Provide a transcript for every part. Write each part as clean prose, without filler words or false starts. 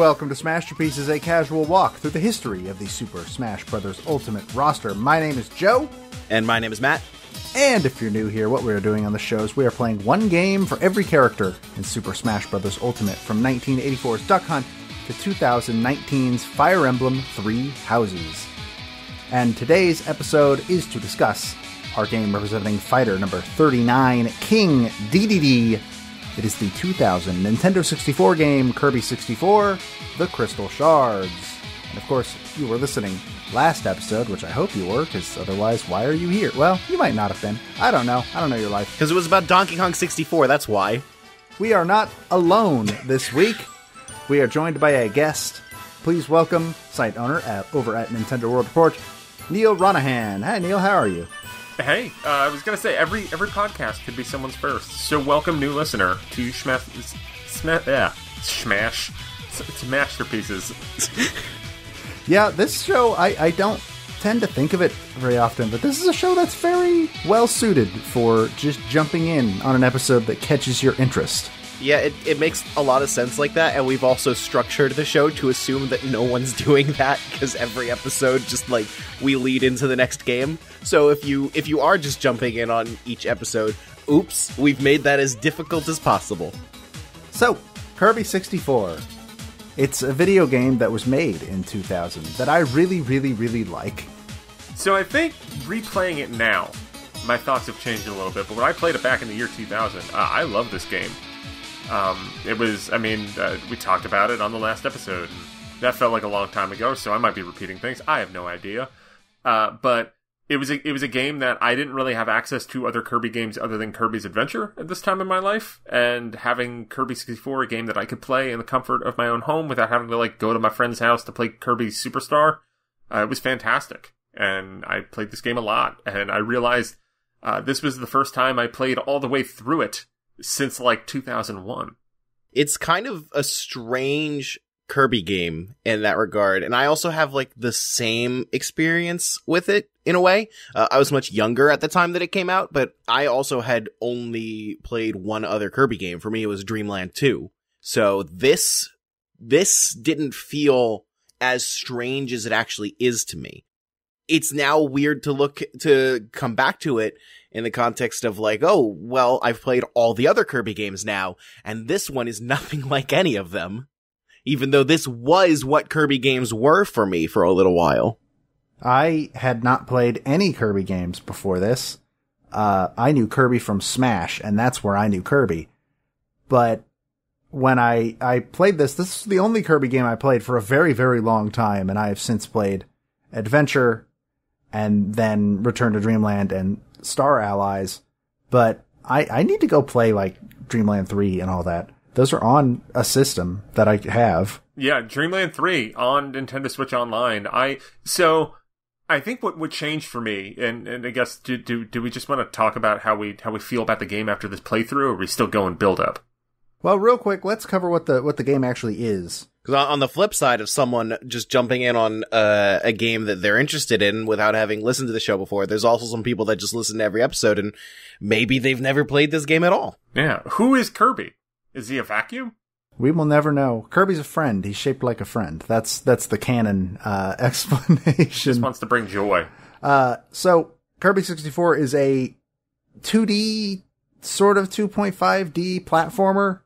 welcome to Smashterpieces, a casual walk through the history of the Super Smash Bros. Ultimate roster. My name is Joe. And my name is Matt. And if you're new here, what we're doing on the show is we are playing one game for every character in Super Smash Bros. Ultimate, from 1984's Duck Hunt to 2019's Fire Emblem Three Houses. And today's episode is to discuss our game representing fighter number 39, King DDD. It is the 2000 Nintendo 64 game Kirby 64, The Crystal Shards. And of course, you were listening last episode, which I hope you were, because otherwise, why are you here? Well, you might not have been. I don't know. I don't know your life. Because it was about Donkey Kong 64, that's why. We are not alone this week. We are joined by a guest. Please welcome site owner over at Nintendo World Report, Neal Ronaghan. Hi, Neal. How are you? Hey, I was going to say, every podcast could be someone's first. So welcome, new listener, to Smashterpieces. Yeah, this show, I don't tend to think of it very often, but this is a show that's very well suited for just jumping in on an episode that catches your interest. Yeah, it makes a lot of sense like that, and we've also structured the show to assume that no one's doing that, because every episode just, we lead into the next game. So if you are just jumping in on each episode, oops, we've made that as difficult as possible. So, Kirby 64. It's a video game that was made in 2000 that I really, really, really like. So I think replaying it now, my thoughts have changed a little bit, but when I played it back in the year 2000, I love this game. We talked about it on the last episode, and that felt like a long time ago, so I might be repeating things. I have no idea. But it was a game that I didn't really have access to other Kirby games other than Kirby's Adventure at this time in my life, and having Kirby 64, a game that I could play in the comfort of my own home without having to go to my friend's house to play Kirby Superstar, it was fantastic. And I played this game a lot, and I realized this was the first time I played all the way through it since 2001. It's kind of a strange Kirby game in that regard, and I also have the same experience with it in a way. I was much younger at the time that it came out, but I also had only played one other Kirby game. For me, it was Dreamland 2. So this didn't feel as strange as it actually is to me. It's now weird to come back to it in the context of oh, well, I've played all the other Kirby games now, and this one is nothing like any of them. Even though this was what Kirby games were for me for a little while. I had not played any Kirby games before this. I knew Kirby from Smash, and that's where I knew Kirby. But when I played this is the only Kirby game I played for a very, very long time, and I have since played Adventure, and then Return to Dreamland and Star Allies. But I need to go play Dreamland 3 and all that. Those are on a system that I have. Yeah, Dreamland 3 on Nintendo Switch Online. I think what changed for me, and I guess do we just want to talk about how we feel about the game after this playthrough, or are we still going build up? Well, real quick, let's cover what the game actually is. Because on the flip side of someone just jumping in on a game that they're interested in without having listened to the show before, there's also some people that just listen to every episode and maybe they've never played this game at all. Yeah, who is Kirby? Is he a vacuum? We will never know. Kirby's a friend. He's shaped like a friend. That's the canon explanation. Just wants to bring joy. So Kirby 64 is a 2D, sort of 2.5D platformer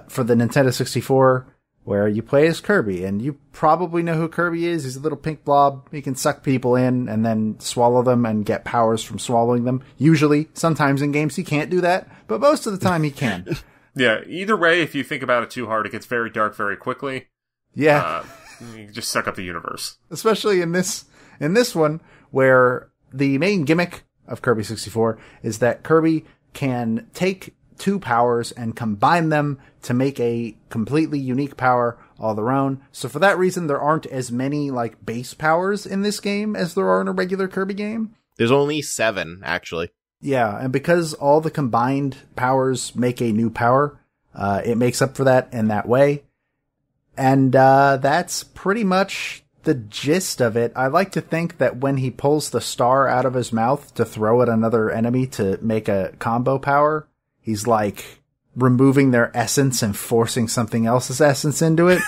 for the Nintendo 64, where you play as Kirby, and you probably know who Kirby is. He's a little pink blob. He can suck people in and then swallow them and get powers from swallowing them. Usually, sometimes in games he can't do that, but most of the time he can. Yeah, either way, if you think about it too hard, it gets very dark very quickly. Yeah. You can just suck up the universe. Especially in this one, where the main gimmick of Kirby 64 is that Kirby can take two powers and combine them to make a completely unique power all their own. So for that reason, there aren't as many base powers in this game as there are in a regular Kirby game. There's only 7, actually. Yeah, and because all the combined powers make a new power, it makes up for that in that way. And that's pretty much the gist of it. I like to think that when he pulls the star out of his mouth to throw at another enemy to make a combo power, he's removing their essence and forcing something else's essence into it.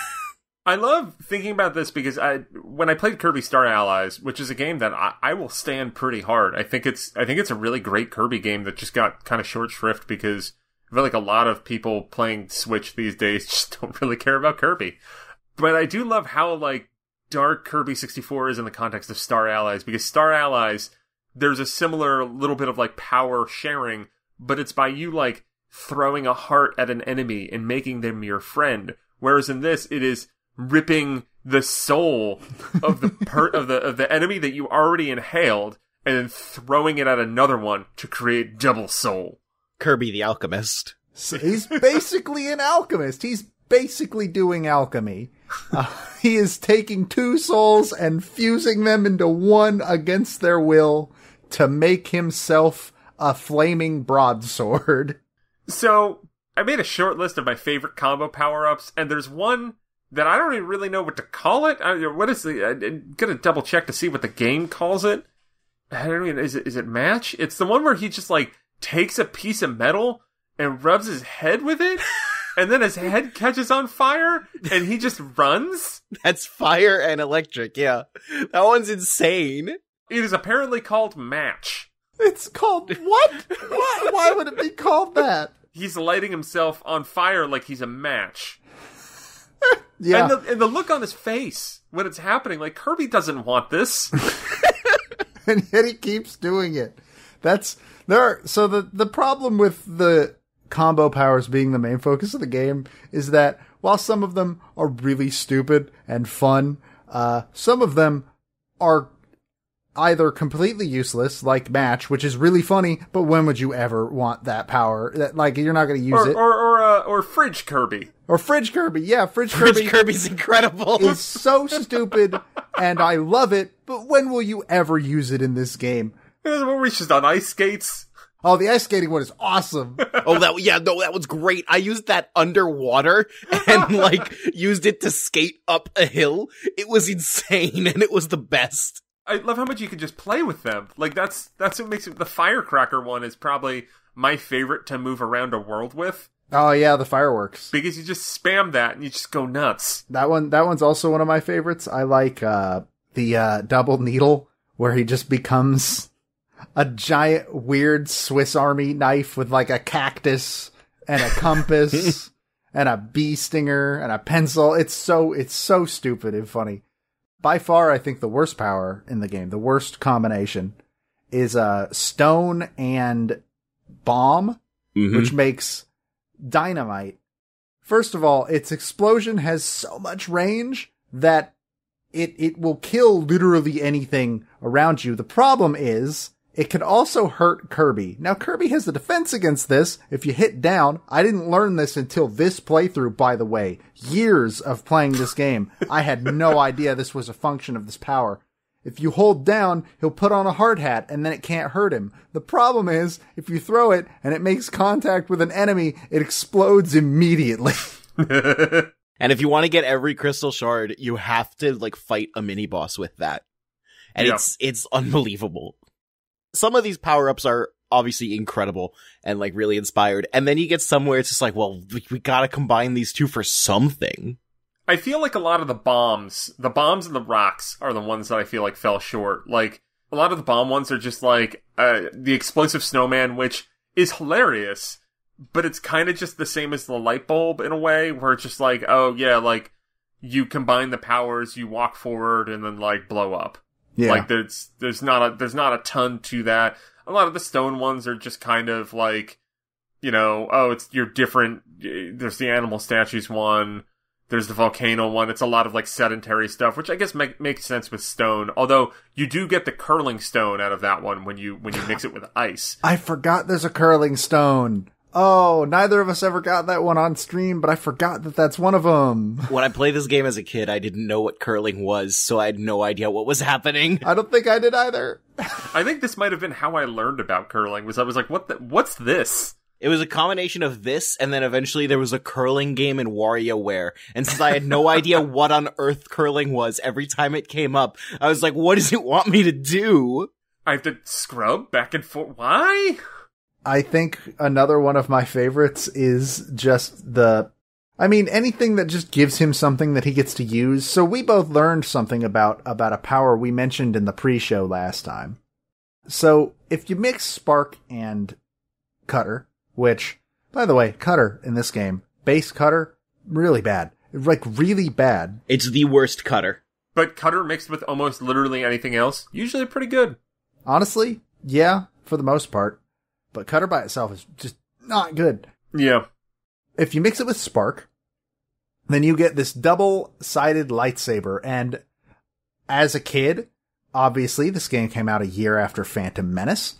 I love thinking about this because when I played Kirby Star Allies, which is a game that I will stand pretty hard. I think it's a really great Kirby game that just got kind of short shrift because I feel like a lot of people playing Switch these days just don't really care about Kirby. But I do love how, like, dark Kirby 64 is in the context of Star Allies, because Star Allies, there's a similar little bit of, like, power sharing, but it's by you, like, throwing a heart at an enemy and making them your friend. Whereas in this, it is ripping the soul of the enemy that you already inhaled and then throwing it at another one to create double soul. Kirby the Alchemist. So he's basically an alchemist. He's basically doing alchemy. He is taking two souls and fusing them into one against their will to make himself a flaming broadsword. So, I made a short list of my favorite combo power-ups, and there's one that I don't even really know what to call it. I'm gonna double check to see what the game calls it. I don't even, is it match? It's the one where he just, like, takes a piece of metal and rubs his head with it, and then his head catches on fire, and he just runs? That's fire and electric, yeah. That one's insane. It is apparently called Match. It's called what? Why would it be called that? He's lighting himself on fire like he's a match. Yeah. And the look on his face when it's happening, like, Kirby doesn't want this. And yet he keeps doing it. So the problem with the combo powers being the main focus of the game is that while some of them are really stupid and fun, some of them are either completely useless, like Match, which is really funny, but when would you ever want that power? That, like, you're not going to use it. Or Fridge Kirby. Or Fridge Kirby, yeah, Fridge Kirby's incredible. Is so stupid, and I love it, but when will you ever use it in this game? Where he's just on ice skates. Oh, the ice skating one is awesome. That was great. I used that underwater and, like, used it to skate up a hill. It was insane, and it was the best. I love how much you can just play with them. Like, that's what makes it. The Firecracker one is probably my favorite to move around a world with. Oh yeah, the fireworks. Because you just spam that and you just go nuts. That one's also one of my favorites. I like the double needle, where he just becomes a giant weird Swiss Army knife with, like, a cactus and a compass and a bee stinger and a pencil. It's so stupid and funny. By far, I think the worst power in the game, the worst combination, is stone and bomb, which makes dynamite. First of all, its explosion has so much range that it will kill literally anything around you. The problem is, it can also hurt Kirby. Now, Kirby has the defense against this if you hit down. I didn't learn this until this playthrough, by the way. Years of playing this game. I had no idea this was a function of this power. If you hold down, he'll put on a hard hat, and then it can't hurt him. The problem is, if you throw it, and it makes contact with an enemy, it explodes immediately. And if you want to get every Crystal Shard, you have to, like, fight a mini-boss with that. And it's unbelievable. Some of these power-ups are obviously incredible and, like, really inspired. And then you get somewhere it's just like, well, we gotta combine these two for something. I feel like a lot of the bombs and the rocks are the ones that I feel like fell short. Like, a lot of the bomb ones are just like, the explosive snowman, which is hilarious, but it's kind of just the same as the light bulb in a way, where it's just like, oh yeah, like, you combine the powers, you walk forward, and then, like, blow up. Yeah. Like, there's not a ton to that. A lot of the stone ones are just kind of like, you know, you're different. There's the animal statues one. There's the volcano one. It's a lot of, like, sedentary stuff, which I guess makes sense with stone. Although, you do get the curling stone out of that one when you mix it with ice. I forgot there's a curling stone. Oh, neither of us ever got that one on stream, but I forgot that that's one of them. When I played this game as a kid, I didn't know what curling was, so I had no idea what was happening. I don't think I did either. I think this might have been how I learned about curling, I was like, what's this? It was a combination of this, and then eventually there was a curling game in WarioWare. And since I had no idea what on earth curling was, every time it came up, I was like, what does it want me to do? I have to scrub back and forth. Why? I think another one of my favorites is just I mean, anything that just gives him something that he gets to use. So we both learned something about a power we mentioned in the pre-show last time. So if you mix Spark and Cutter, which, by the way, Cutter in this game, base Cutter, really bad. Like, really bad. It's the worst Cutter. But Cutter mixed with almost literally anything else, usually pretty good. Honestly, yeah, for the most part. But Cutter by itself is just not good. Yeah. If you mix it with Spark, then you get this double-sided lightsaber. And as a kid, obviously, this game came out a year after Phantom Menace.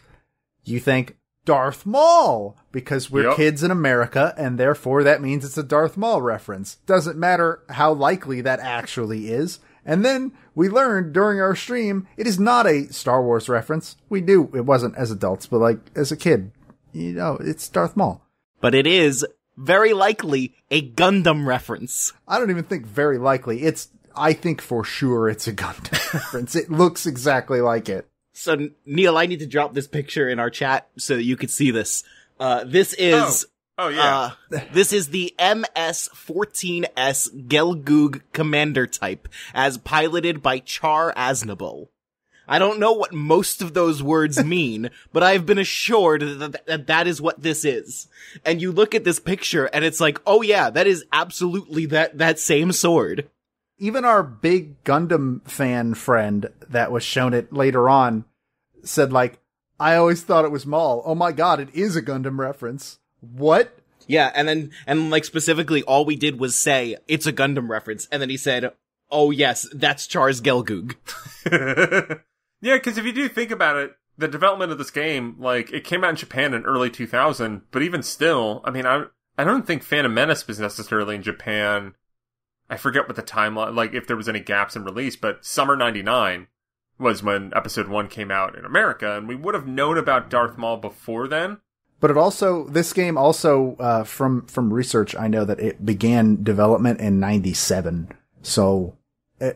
You think Darth Maul, because we're kids in America, and therefore that means it's a Darth Maul reference. Doesn't matter how likely that actually is. And then we learned during our stream, it is not a Star Wars reference. We knew it wasn't as adults, but like as a kid, you know, it's Darth Maul. But it is very likely a Gundam reference. I don't even think very likely. I think for sure it's a Gundam reference. It looks exactly like it. So, Neal, I need to drop this picture in our chat so that you can see this. This is... Oh, yeah. This is the MS-14S Gelgoog commander type, as piloted by Char Aznable. I don't know what most of those words mean, but I've been assured that is what this is. And you look at this picture, and it's like, oh yeah, that is absolutely that same sword. Even our big Gundam fan friend that was shown it later on said, like, I always thought it was Maul. Oh my god, it is a Gundam reference. What? Yeah, and like specifically all we did was say, it's a Gundam reference, and then he said, oh yes, that's Char's Gelgoog. Yeah, because if you do think about it, the development of this game, like, it came out in Japan in early 2000, but even still, I mean, I don't think Phantom Menace was necessarily in Japan. I forget what the timeline, like, if there was any gaps in release, but summer 99 was when episode 1 came out in America, and we would have known about Darth Maul before then. But this game also, from research, I know that it began development in 97. So,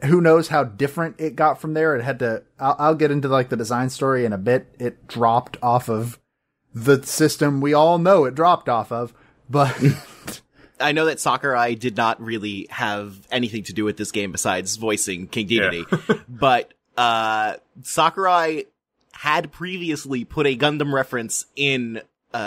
who knows how different it got from there. It had to, I'll get into like the design story in a bit. It dropped off of the system we all know it dropped off of, but... I know that Sakurai did not really have anything to do with this game besides voicing King Dedede, but, Sakurai had previously put a Gundam reference in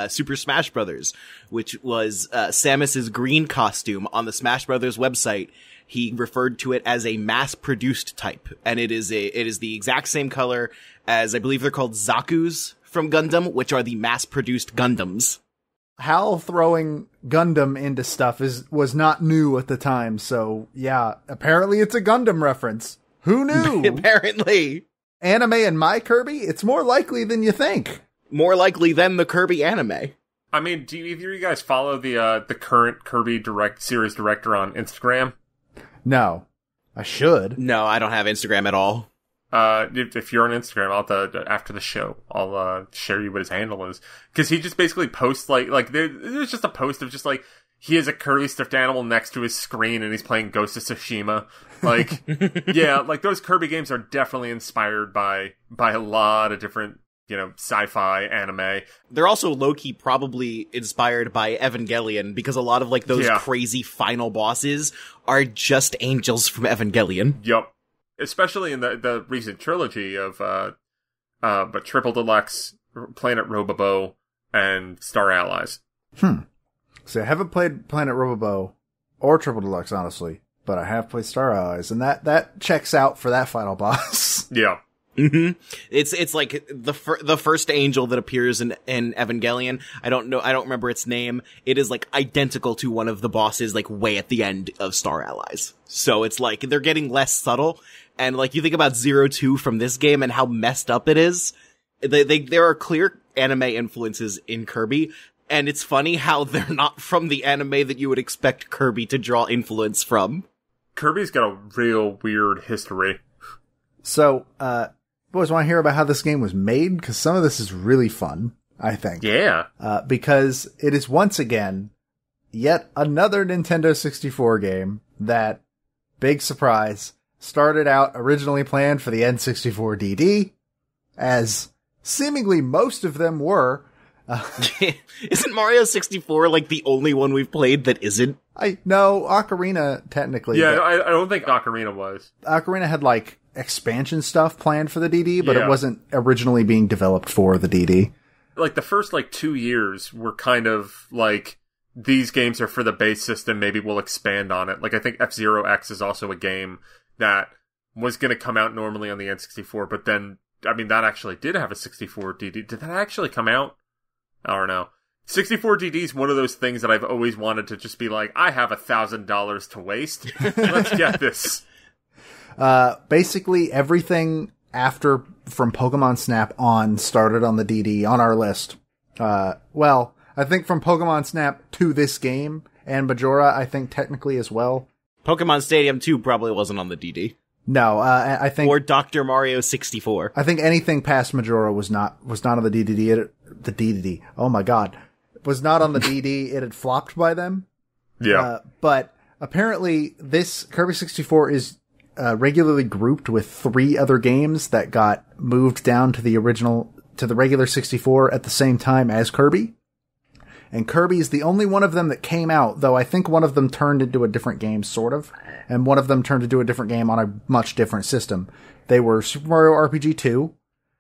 Super Smash Brothers, which was Samus's green costume on the Smash Brothers website. He referred to it as a mass-produced type, and it is the exact same color as, I believe they're called Zaku's from Gundam, which are the mass-produced Gundams. Hal throwing Gundam into stuff was not new at the time, so yeah, apparently it's a Gundam reference. Who knew? Apparently. Anime and My Kirby? It's more likely than you think. More likely than the Kirby anime. I mean, do either of you guys follow the current Kirby series director on Instagram? No. I should. No, I don't have Instagram at all. If you're on Instagram, after the show, I'll share you what his handle is. Because he just basically posts, like there's just a post of just, like, he has a Kirby stuffed animal next to his screen and he's playing Ghost of Tsushima. Like, yeah, like, those Kirby games are definitely inspired by a lot of different, you know, sci-fi anime. They're also low-key probably inspired by Evangelion, because a lot of, like, those crazy final bosses are just angels from Evangelion. Yup. Especially in the recent trilogy of, but Triple Deluxe, Planet Robobo, and Star Allies. So I haven't played Planet Robobo or Triple Deluxe, honestly, but I have played Star Allies, and that checks out for that final boss. Yeah. Mm-hmm. It's like the first angel that appears in Evangelion. I don't remember its name. It is like identical to one of the bosses, like way at the end of Star Allies. So it's like they're getting less subtle. And like you think about 02 from this game and how messed up it is. There are clear anime influences in Kirby. And it's funny how they're not from the anime that you would expect Kirby to draw influence from. Kirby's got a real weird history. So, boys, want to hear about how this game was made? Because some of this is really fun, I think. Yeah. Because it is once again yet another Nintendo 64 game that, big surprise, started out originally planned for the N64 DD, as seemingly most of them were. Isn't Mario 64 like the only one we've played that isn't? No, Ocarina technically. Yeah, I don't think Ocarina was. Ocarina had like expansion stuff planned for the DD, but it wasn't originally being developed for the DD. Like the first 2 years were kind of like, these games are for the base system, maybe we'll expand on it. Like I think F-Zero X is also a game that was going to come out normally on the N64, but then, I mean, that actually did have a 64 DD. Did that actually come out? I don't know. 64 DD is one of those things that I've always wanted to just be like, I have $1,000 to waste. Let's get this. Basically everything from Pokemon Snap on started on the DD on our list. Well, I think from Pokemon Snap to this game, and Majora, I think technically as well. Pokemon Stadium 2 probably wasn't on the DD. No, I think... Or Dr. Mario 64. I think anything past Majora was not on the DD. The DD. Oh my god. Was not on the DD. It had flopped by them. Yeah. But apparently this Kirby 64 is regularly grouped with 3 other games that got moved down to the regular 64 at the same time as Kirby. And Kirby is the only one of them that came out, though I think one of them turned into a different game, sort of, and one of them turned into a different game on a much different system. They were Super Mario RPG 2,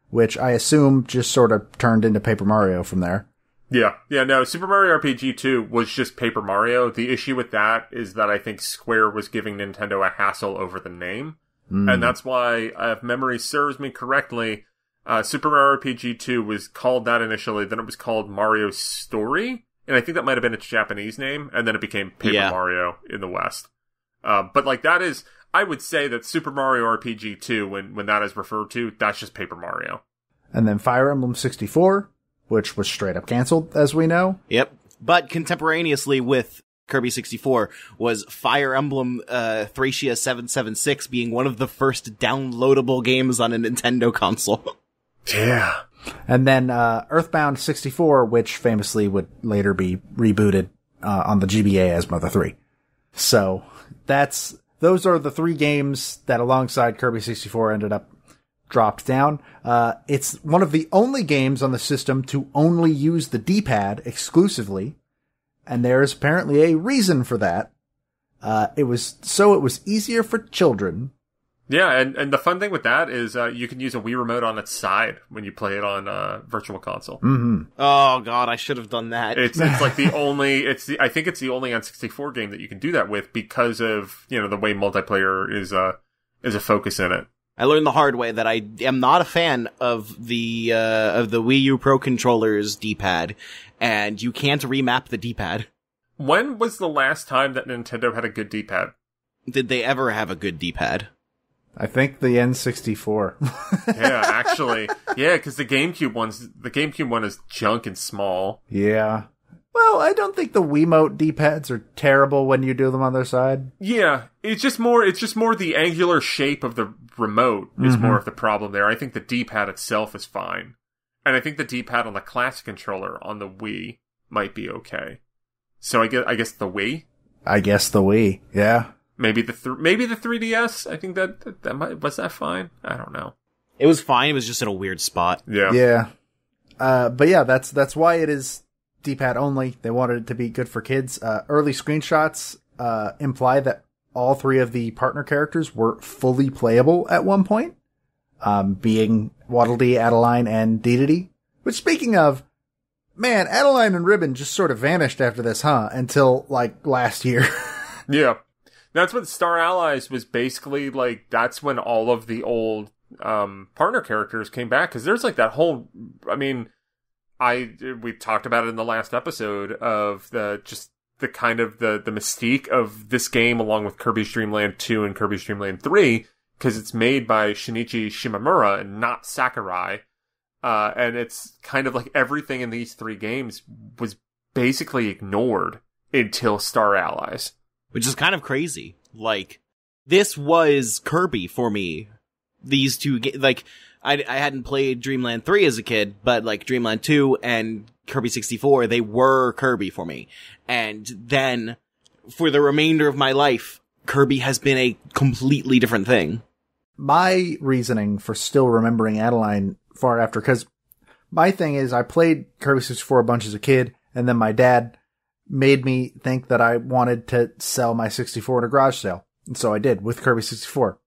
which I assume just sort of turned into Paper Mario from there. Yeah, no, Super Mario RPG 2 was just Paper Mario. The issue with that is that I think Square was giving Nintendo a hassle over the name. And that's why, if memory serves me correctly, Super Mario RPG 2 was called that initially, then it was called Mario Story, and I think that might have been its Japanese name, and then it became Paper Mario in the West. But that is, I would say that Super Mario RPG 2, when that is referred to, that's just Paper Mario. And then Fire Emblem 64, which was straight up canceled, as we know. Yep. But contemporaneously with Kirby 64 was Fire Emblem Thracia 776 being one of the first downloadable games on a Nintendo console. Yeah. And then Earthbound 64, which famously would later be rebooted on the GBA as Mother 3. So those are the 3 games that alongside Kirby 64 ended up dropped down. It's one of the only games on the system to only use the D-pad exclusively, and there's apparently a reason for that. It was easier for children. Yeah, and the fun thing with that is you can use a Wii Remote on its side when you play it on Virtual Console. Mm-hmm. Oh god, I should have done that. It's like the only I think it's the only N64 game that you can do that with because of the way multiplayer is a focus in it. I learned the hard way that I am not a fan of the Wii U Pro Controller's D-pad, and you can't remap the D-pad. When was the last time that Nintendo had a good D-pad? Did they ever have a good D-pad? I think the N64. Yeah, actually. Yeah, because the GameCube one is junk and small. Yeah. Well, I don't think the Wiimote D-pads are terrible when you do them on their side. Yeah, it's just more the angular shape of the remote is more of the problem there. I think the D-pad itself is fine. And I think the D-pad on the classic controller on the Wii might be okay. So I guess the Wii? I guess the Wii, yeah. Maybe the 3DS? I think that might, was that fine? I don't know. It was fine, it was just in a weird spot. Yeah. Yeah. But yeah, that's why it is D-pad only. They wanted it to be good for kids. Early screenshots imply that all 3 of the partner characters were fully playable at one point, being Waddle Dee, Adeline, and Dedede. Which, speaking of, man, Adeline and Ribbon just sort of vanished after this, huh? Until, last year. Yeah. That's what Star Allies was basically, that's when all of the old partner characters came back. Because there's, that whole, we talked about it in the last episode of the kind of the mystique of this game along with Kirby's Dream Land 2 and Kirby's Dream Land 3, because it's made by Shinichi Shimamura and not Sakurai. And it's kind of everything in these 3 games was basically ignored until Star Allies. Which is kind of crazy. This was Kirby for me. These 2 I hadn't played Dreamland 3 as a kid, but Dreamland 2 and Kirby 64, they were Kirby for me. And then, for the remainder of my life, Kirby has been a completely different thing. My reasoning for still remembering Adeline far after, because My thing is I played Kirby 64 a bunch as a kid, and then my dad made me think that I wanted to sell my 64 in a garage sale. And so I did with Kirby 64.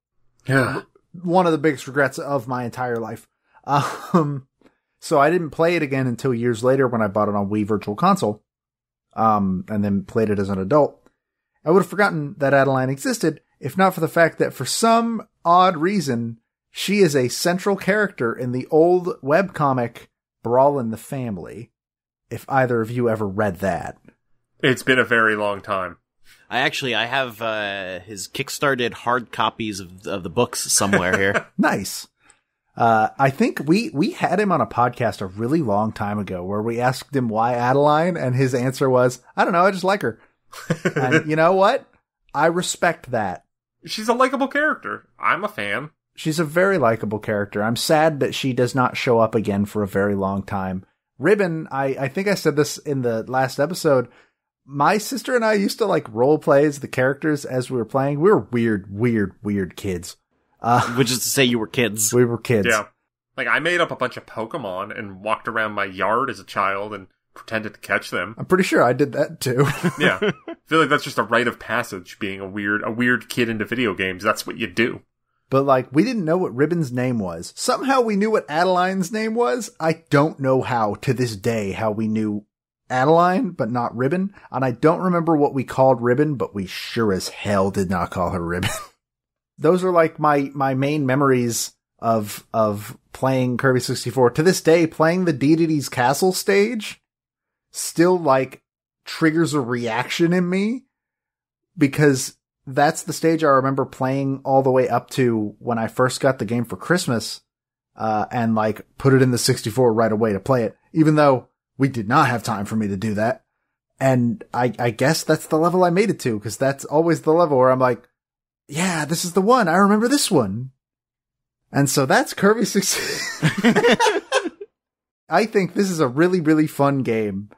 Yeah. One of the biggest regrets of my entire life. So I didn't play it again until years later when I bought it on Wii Virtual Console. And then played it as an adult. I would have forgotten that Adeline existed if not for the fact that for some odd reason, she is a central character in the old webcomic Brawl in the Family. If either of you ever read that. It's been a very long time. I have his kickstarted hard copies of the books somewhere here. Nice. I think we had him on a podcast a really long time ago where we asked him why Adeline, and his answer was, I don't know, I just like her. And you know what? I respect that. She's a likable character. I'm a fan. She's a very likable character. I'm sad that she does not show up again for a very long time. Ribbon, I think I said this in the last episode. My sister and I used to like role play as the characters as we were playing. We were weird kids. Which is to say you were kids. We were kids. Yeah. Like, I made up a bunch of Pokemon and walked around my yard as a child and pretended to catch them. I'm pretty sure I did that too. Yeah. I feel like that's just a rite of passage, being a weird kid into video games. That's what you do. But like, we didn't know what Ribbon's name was. Somehow we knew what Adeline's name was. I don't know how, to this day, how we knew Adeline, but not Ribbon. And I don't remember what we called Ribbon, but we sure as hell did not call her Ribbon. Those are like my main memories of playing Kirby 64. To this day, playing the Deity's Castle stage still like triggers a reaction in me, because that's the stage I remember playing all the way up to when I first got the game for Christmas, and like put it in the 64 right away to play it, even though we did not have time for me to do that. And I guess that's the level I made it to, because that's always the level where I'm like, yeah, this is the one. I remember this one. And so that's Kirby 64. I think this is a really, really fun game.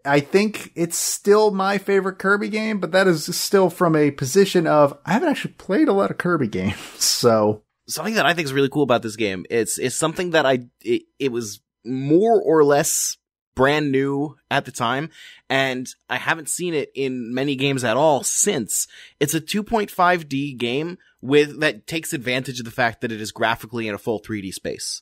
I think it's still my favorite Kirby game, but that is still from a position of, I haven't actually played a lot of Kirby games, so. Something that I think is really cool about this game, it's something that it was more or less brand new at the time, and I haven't seen it in many games at all since. It's a 2.5D game that takes advantage of the fact that it is graphically in a full 3D space.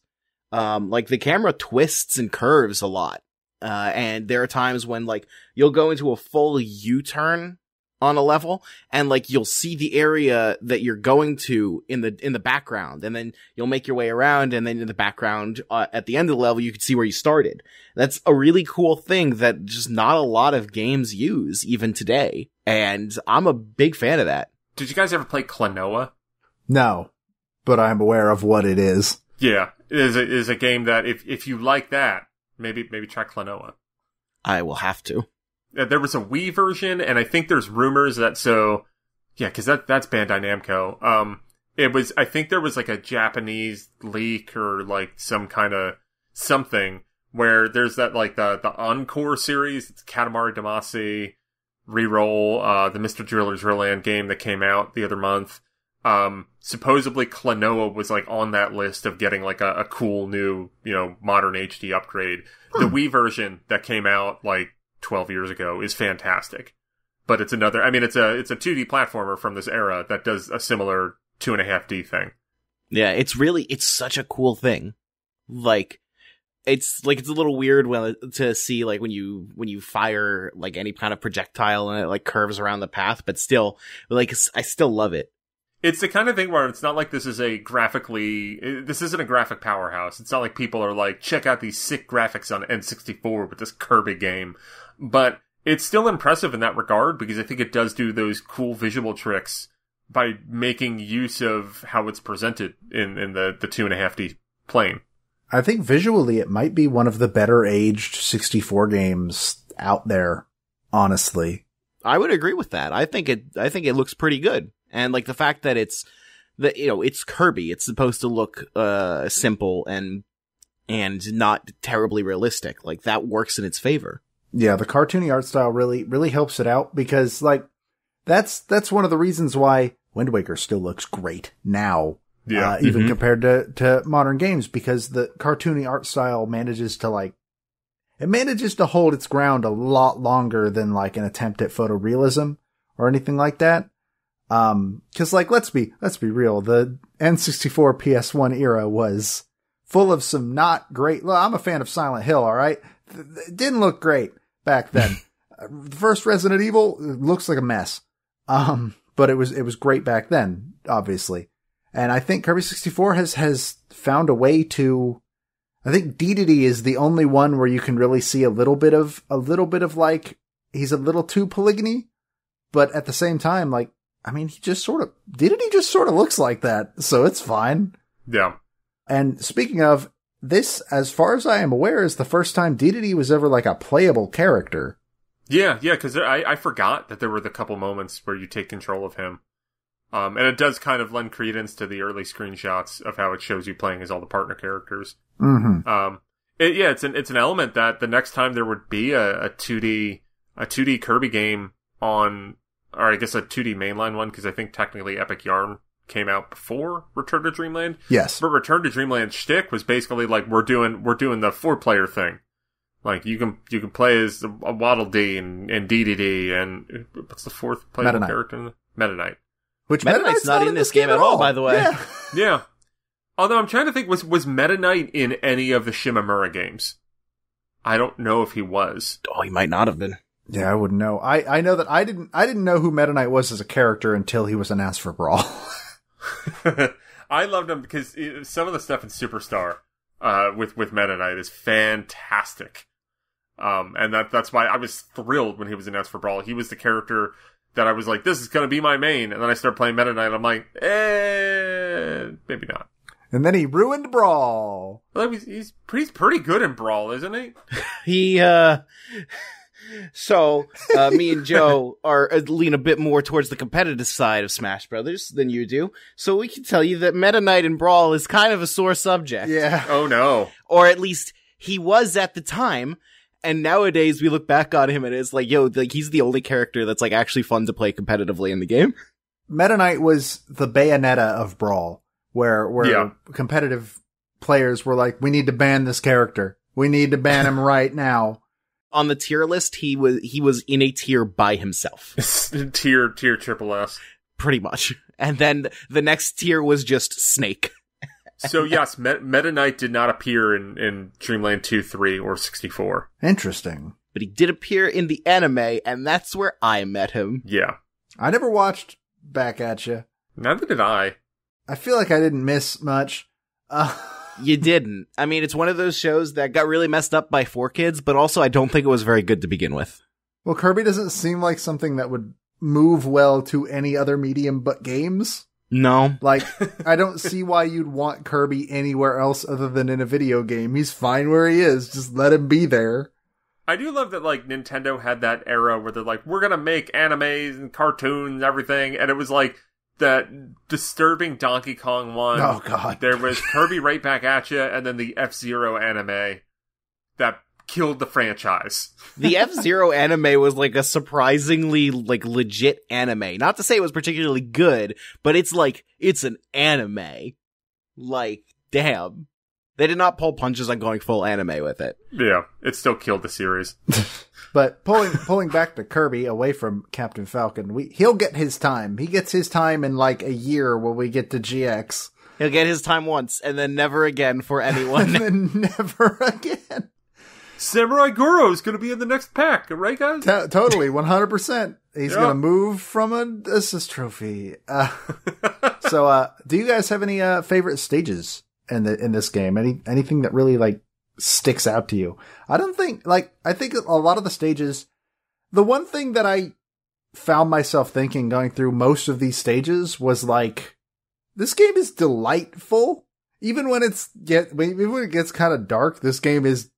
Like the camera twists and curves a lot. And there are times when like you'll go into a full U-turn on a level, and like you'll see the area that you're going to in the background, and then you'll make your way around, and then in the background at the end of the level you can see where you started. That's a really cool thing that just not a lot of games use even today, and I'm a big fan of that. Did you guys ever play Klonoa? No, but I'm aware of what it is. Yeah, it is a game that if you like that, maybe try Klonoa. I will have to. There was a Wii version, and I think there's rumors that because that's Bandai Namco. I think there was like a Japanese leak or like some kind of something where there's that like the Encore series. It's Katamari Damacy, Reroll, the Mr. Driller's Real Land game that came out the other month. Supposedly Klonoa was like on that list of getting like a cool new, modern HD upgrade. The Wii version that came out like 12 years ago is fantastic. But it's it's a 2D platformer from this era that does a similar 2.5D thing. Yeah, it's such a cool thing. It's a little weird to see like when you fire like any kind of projectile and it like curves around the path, but still, like, I still love it. It's the kind of thing where it's not like this isn't a graphic powerhouse. It's not like people are like, check out these sick graphics on N64 with this Kirby game. But it's still impressive in that regard, because I think it does do those cool visual tricks by making use of how it's presented in the 2.5D plane. I think visually it might be one of the better aged 64 games out there, honestly. I would agree with that. I think it looks pretty good. And like the fact that it's Kirby, it's supposed to look simple and not terribly realistic. Like that works in its favor. Yeah, the cartoony art style really helps it out, because like that's one of the reasons why Wind Waker still looks great now. Yeah. Even compared to modern games, because the cartoony art style manages to hold its ground a lot longer than like an attempt at photorealism or anything like that. Cause like, let's be real. The N64 PS1 era was full of some not great. Well, I'm a fan of Silent Hill. All right. It didn't look great back then. The first Resident Evil looks like a mess. But it was great back then, obviously. And I think Kirby 64 has found a way to, I think Dedede is the only one where you can really see a little bit of like, he's a little too polygony, but at the same time, like, I mean, Dedede just sort of looks like that, so it's fine. Yeah. And speaking of, this, as far as I am aware, is the first time Dedede was ever like a playable character. Yeah, because I forgot that there were the couple moments where you take control of him. And it does kind of lend credence to the early screenshots of how it shows you playing as all the partner characters. Mm-hmm. It's an element that the next time there would be a 2D Kirby game on, or I guess a 2D mainline one, because I think technically Epic Yarn came out before Return to Dreamland. Yes. But Return to Dreamland shtick was basically like, we're doing the 4-player thing. Like, you can play as a Waddle Dee and Dedede and what's the fourth playable character in the Meta Knight? Which Meta Knight's not in this game at all, by the way. Yeah. Yeah. Although I'm trying to think, was Meta Knight in any of the Shimamura games? I don't know if he was. Oh, he might not have been. Yeah, I wouldn't know. I know that I didn't know who Meta Knight was as a character until he was announced for Brawl. I loved him because some of the stuff in Superstar with Meta Knight is fantastic. And that's why I was thrilled when he was announced for Brawl. He was the character that I was like, this is going to be my main. And then I started playing Meta Knight, and I'm like, maybe not. And then he ruined Brawl. Well, he's pretty good in Brawl, isn't he? So, me and Joe lean a bit more towards the competitive side of Smash Brothers than you do. So we can tell you that Meta Knight in Brawl is kind of a sore subject. Yeah. Oh no. Or at least he was at the time. And nowadays we look back on him and it's like, yo, like he's the only character that's like actually fun to play competitively in the game. Meta Knight was the Bayonetta of Brawl, where competitive players were like, we need to ban this character. We need to ban him right now. On the tier list, he was in a tier by himself. tier triple S. Pretty much. And then the next tier was just Snake. So yes, Meta Knight did not appear in Dreamland 2, 3, or 64. Interesting. But he did appear in the anime, and that's where I met him. Yeah. I never watched Back At Ya. Neither did I. I feel like I didn't miss much. You didn't. I mean, it's one of those shows that got really messed up by 4Kids, but also I don't think it was very good to begin with. Well, Kirby doesn't seem like something that would move well to any other medium but games. No. Like, I don't see why you'd want Kirby anywhere else other than in a video game. He's fine where he is. Just let him be there. I do love that, like, Nintendo had that era where they're like, we're gonna make animes and cartoons, everything, and it was like that disturbing Donkey Kong one. Oh, God. There was Kirby Right Back At Ya, and then the F-Zero anime that killed the franchise. The F-Zero anime was like a surprisingly like legit anime. Not to say it was particularly good, but it's like, it's an anime. Like, damn. They did not pull punches on going full anime with it. Yeah, it still killed the series. But pulling back to Kirby away from Captain Falcon, he'll get his time. He gets his time in like a year when we get to GX. He'll get his time once and then never again for anyone. And then never again. Samurai Goro's gonna be in the next pack, right, guys? Totally, 100%. He's gonna move from an assist trophy. So, do you guys have any favorite stages in this game? Anything that really like sticks out to you? I think a lot of the stages. The one thing that I found myself thinking going through most of these stages was like, this game is delightful. Even when it gets kind of dark, this game is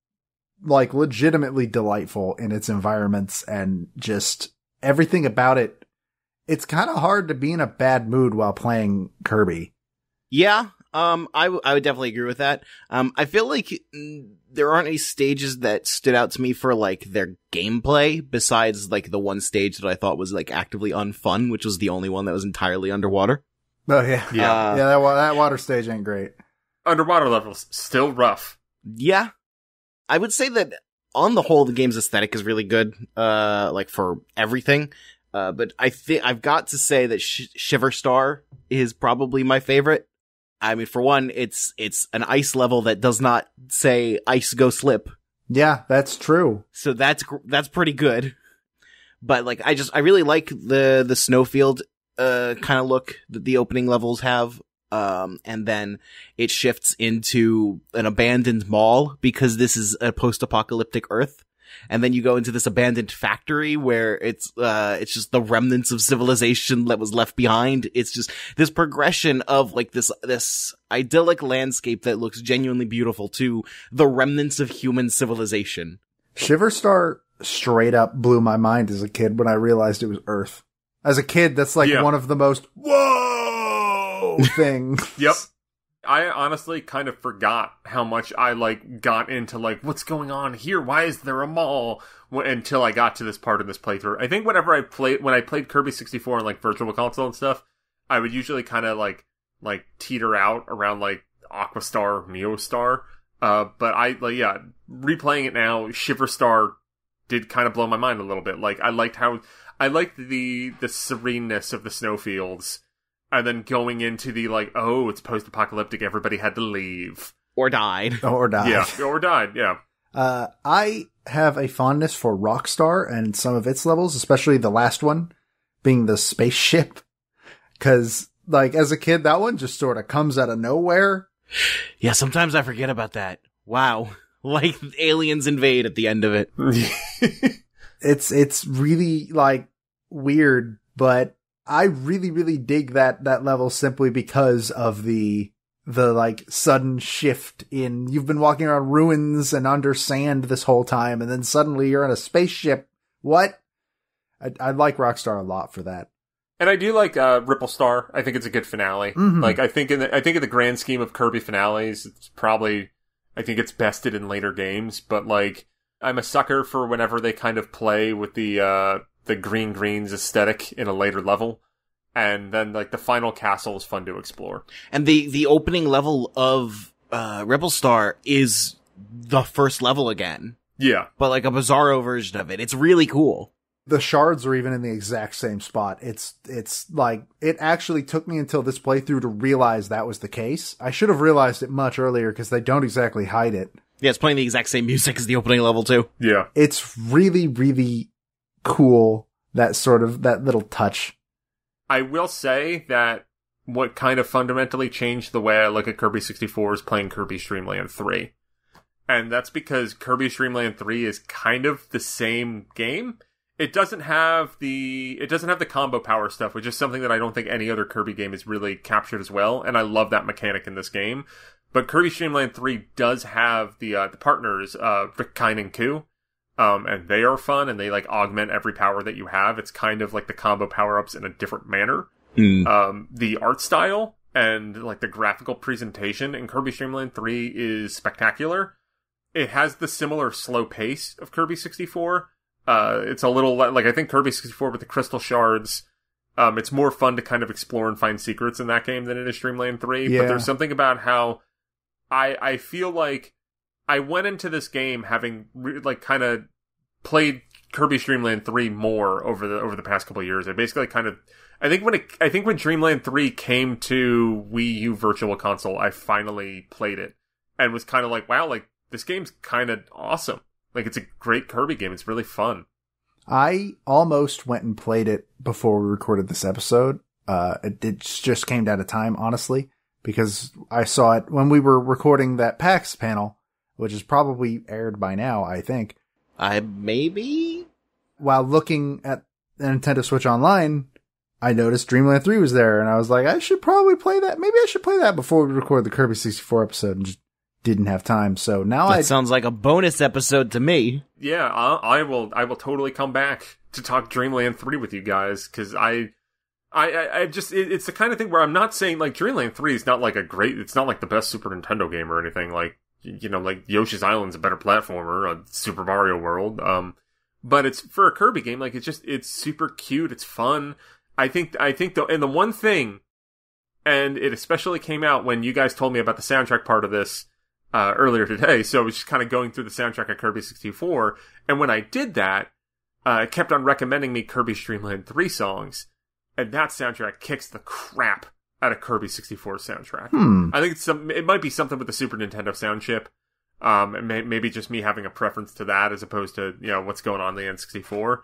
like legitimately delightful in its environments and just everything about it. It's kind of hard to be in a bad mood while playing Kirby. Yeah. I would definitely agree with that. I feel like there aren't any stages that stood out to me for like their gameplay besides like the one stage that I thought was like actively unfun, which was the only one that was entirely underwater. Oh, yeah. Yeah. That water stage ain't great. Underwater levels, still rough. Yeah. I would say that on the whole, the game's aesthetic is really good, like for everything. But I think I've got to say that Shiver Star is probably my favorite. I mean, for one, it's an ice level that does not say ice go slip. Yeah, that's true. So that's pretty good. But like, I really like the snowfield, kind of look that the opening levels have. And then it shifts into an abandoned mall because this is a post-apocalyptic Earth. And then you go into this abandoned factory where it's just the remnants of civilization that was left behind. It's just this progression of like this idyllic landscape that looks genuinely beautiful to the remnants of human civilization. Shiver Star straight up blew my mind as a kid when I realized it was Earth. As a kid, that's like one of the most whoa things. Yep. I honestly kind of forgot how much I like got into like what's going on here. Why is there a mall? Until I got to this part of this playthrough. I think when I played Kirby 64 on like Virtual Console and stuff, I would usually kind of like teeter out around like Aquastar, Neostar. But replaying it now, Shiver Star did kind of blow my mind a little bit. Like I liked the sereneness of the snowfields. And then going into the, like, oh, it's post-apocalyptic, everybody had to leave. Or died. Or died. Yeah, or died, yeah. I have a fondness for Rockstar and some of its levels, especially the last one, being the spaceship. Because, like, as a kid, that one just sort of comes out of nowhere. Yeah, sometimes I forget about that. Wow. Like, aliens invade at the end of it. It's really, like, weird, but I really, really dig that level simply because of the like sudden shift in you've been walking around ruins and under sand this whole time and then suddenly you're in a spaceship. What? I like Rockstar a lot for that. And I do like Ripple Star. I think it's a good finale. Mm-hmm. Like I think in the grand scheme of Kirby finales, it's probably I think it's bested in later games, but like I'm a sucker for whenever they kind of play with the greens aesthetic in a later level. And then, like, the final castle is fun to explore. And the opening level of Rebel Star is the first level again. Yeah. But, like, a bizarro version of it. It's really cool. The shards are even in the exact same spot. It's like, it actually took me until this playthrough to realize that was the case. I should have realized it much earlier because they don't exactly hide it. Yeah, it's playing the exact same music as the opening level, too. Yeah. It's really, really cool, that little touch. I will say that what kind of fundamentally changed the way I look at Kirby 64 is playing Kirby Stream Land 3. And that's because Kirby Stream Land 3 is kind of the same game. It doesn't have the combo power stuff, which is something that I don't think any other Kirby game has really captured as well, and I love that mechanic in this game. But Kirby Stream Land 3 does have the partners, Rick, Kine, and Ku. And they are fun, and they, like, augment every power that you have. It's kind of like the combo power-ups in a different manner. The art style and, like, the graphical presentation in Kirby Stream Land 3 is spectacular. It has the similar slow pace of Kirby 64. It's a little, like, I think Kirby 64 with the Crystal Shards, it's more fun to kind of explore and find secrets in that game than it is Stream Land 3. Yeah. But there's something about how I feel like I went into this game having kind of played Kirby Stream Land 3 more over the past couple of years. I basically I think when Dream Land 3 came to Wii U Virtual Console, I finally played it and was kind of like, wow, like this game's kind of awesome. Like it's a great Kirby game. It's really fun. I almost went and played it before we recorded this episode. It just came down to time, honestly, because I saw it when we were recording that PAX panel, which is probably aired by now, I think. Maybe? While looking at the Nintendo Switch Online, I noticed Dreamland 3 was there, and I was like, I should probably play that. Maybe I should play that before we record the Kirby 64 episode, and just didn't have time. So now that sounds like a bonus episode to me. Yeah, I will totally come back to talk Dreamland 3 with you guys, because I just, it's the kind of thing where I'm not saying, like, Dreamland 3 is not like it's not like the best Super Nintendo game or anything, like, you know, like Yoshi's Island's a better platformer on Super Mario World. But it's for a Kirby game, like it's super cute. It's fun. I think though, and the one thing And it especially came out when you guys told me about the soundtrack part of this earlier today. So I was just kind of going through the soundtrack of Kirby 64. And when I did that, it kept on recommending me Kirby's Dream Land 3 songs. And that soundtrack kicks the crap out of Kirby 64 soundtrack. I think it might be something with the Super Nintendo sound chip. And maybe just me having a preference to that as opposed to, what's going on in the N64.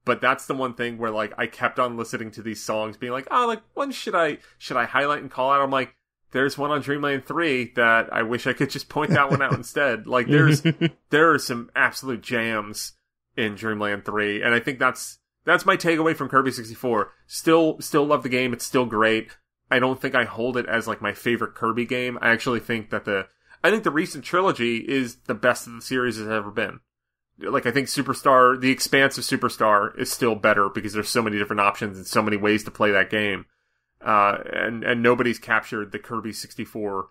But that's the one thing where, like, I kept on listening to these songs being like, when should I highlight and call out? I'm like, there's one on Dreamland 3 that I wish I could just point that one out instead. Like, there are some absolute jams in Dreamland 3. And I think that's my takeaway from Kirby 64. Still love the game. It's still great. I don't think I hold it as, like, my favorite Kirby game. I actually think that the recent trilogy is the best of the series has ever been. Like, I think Superstar, the expanse of Superstar is still better because there's so many different options and so many ways to play that game. And nobody's captured the Kirby 64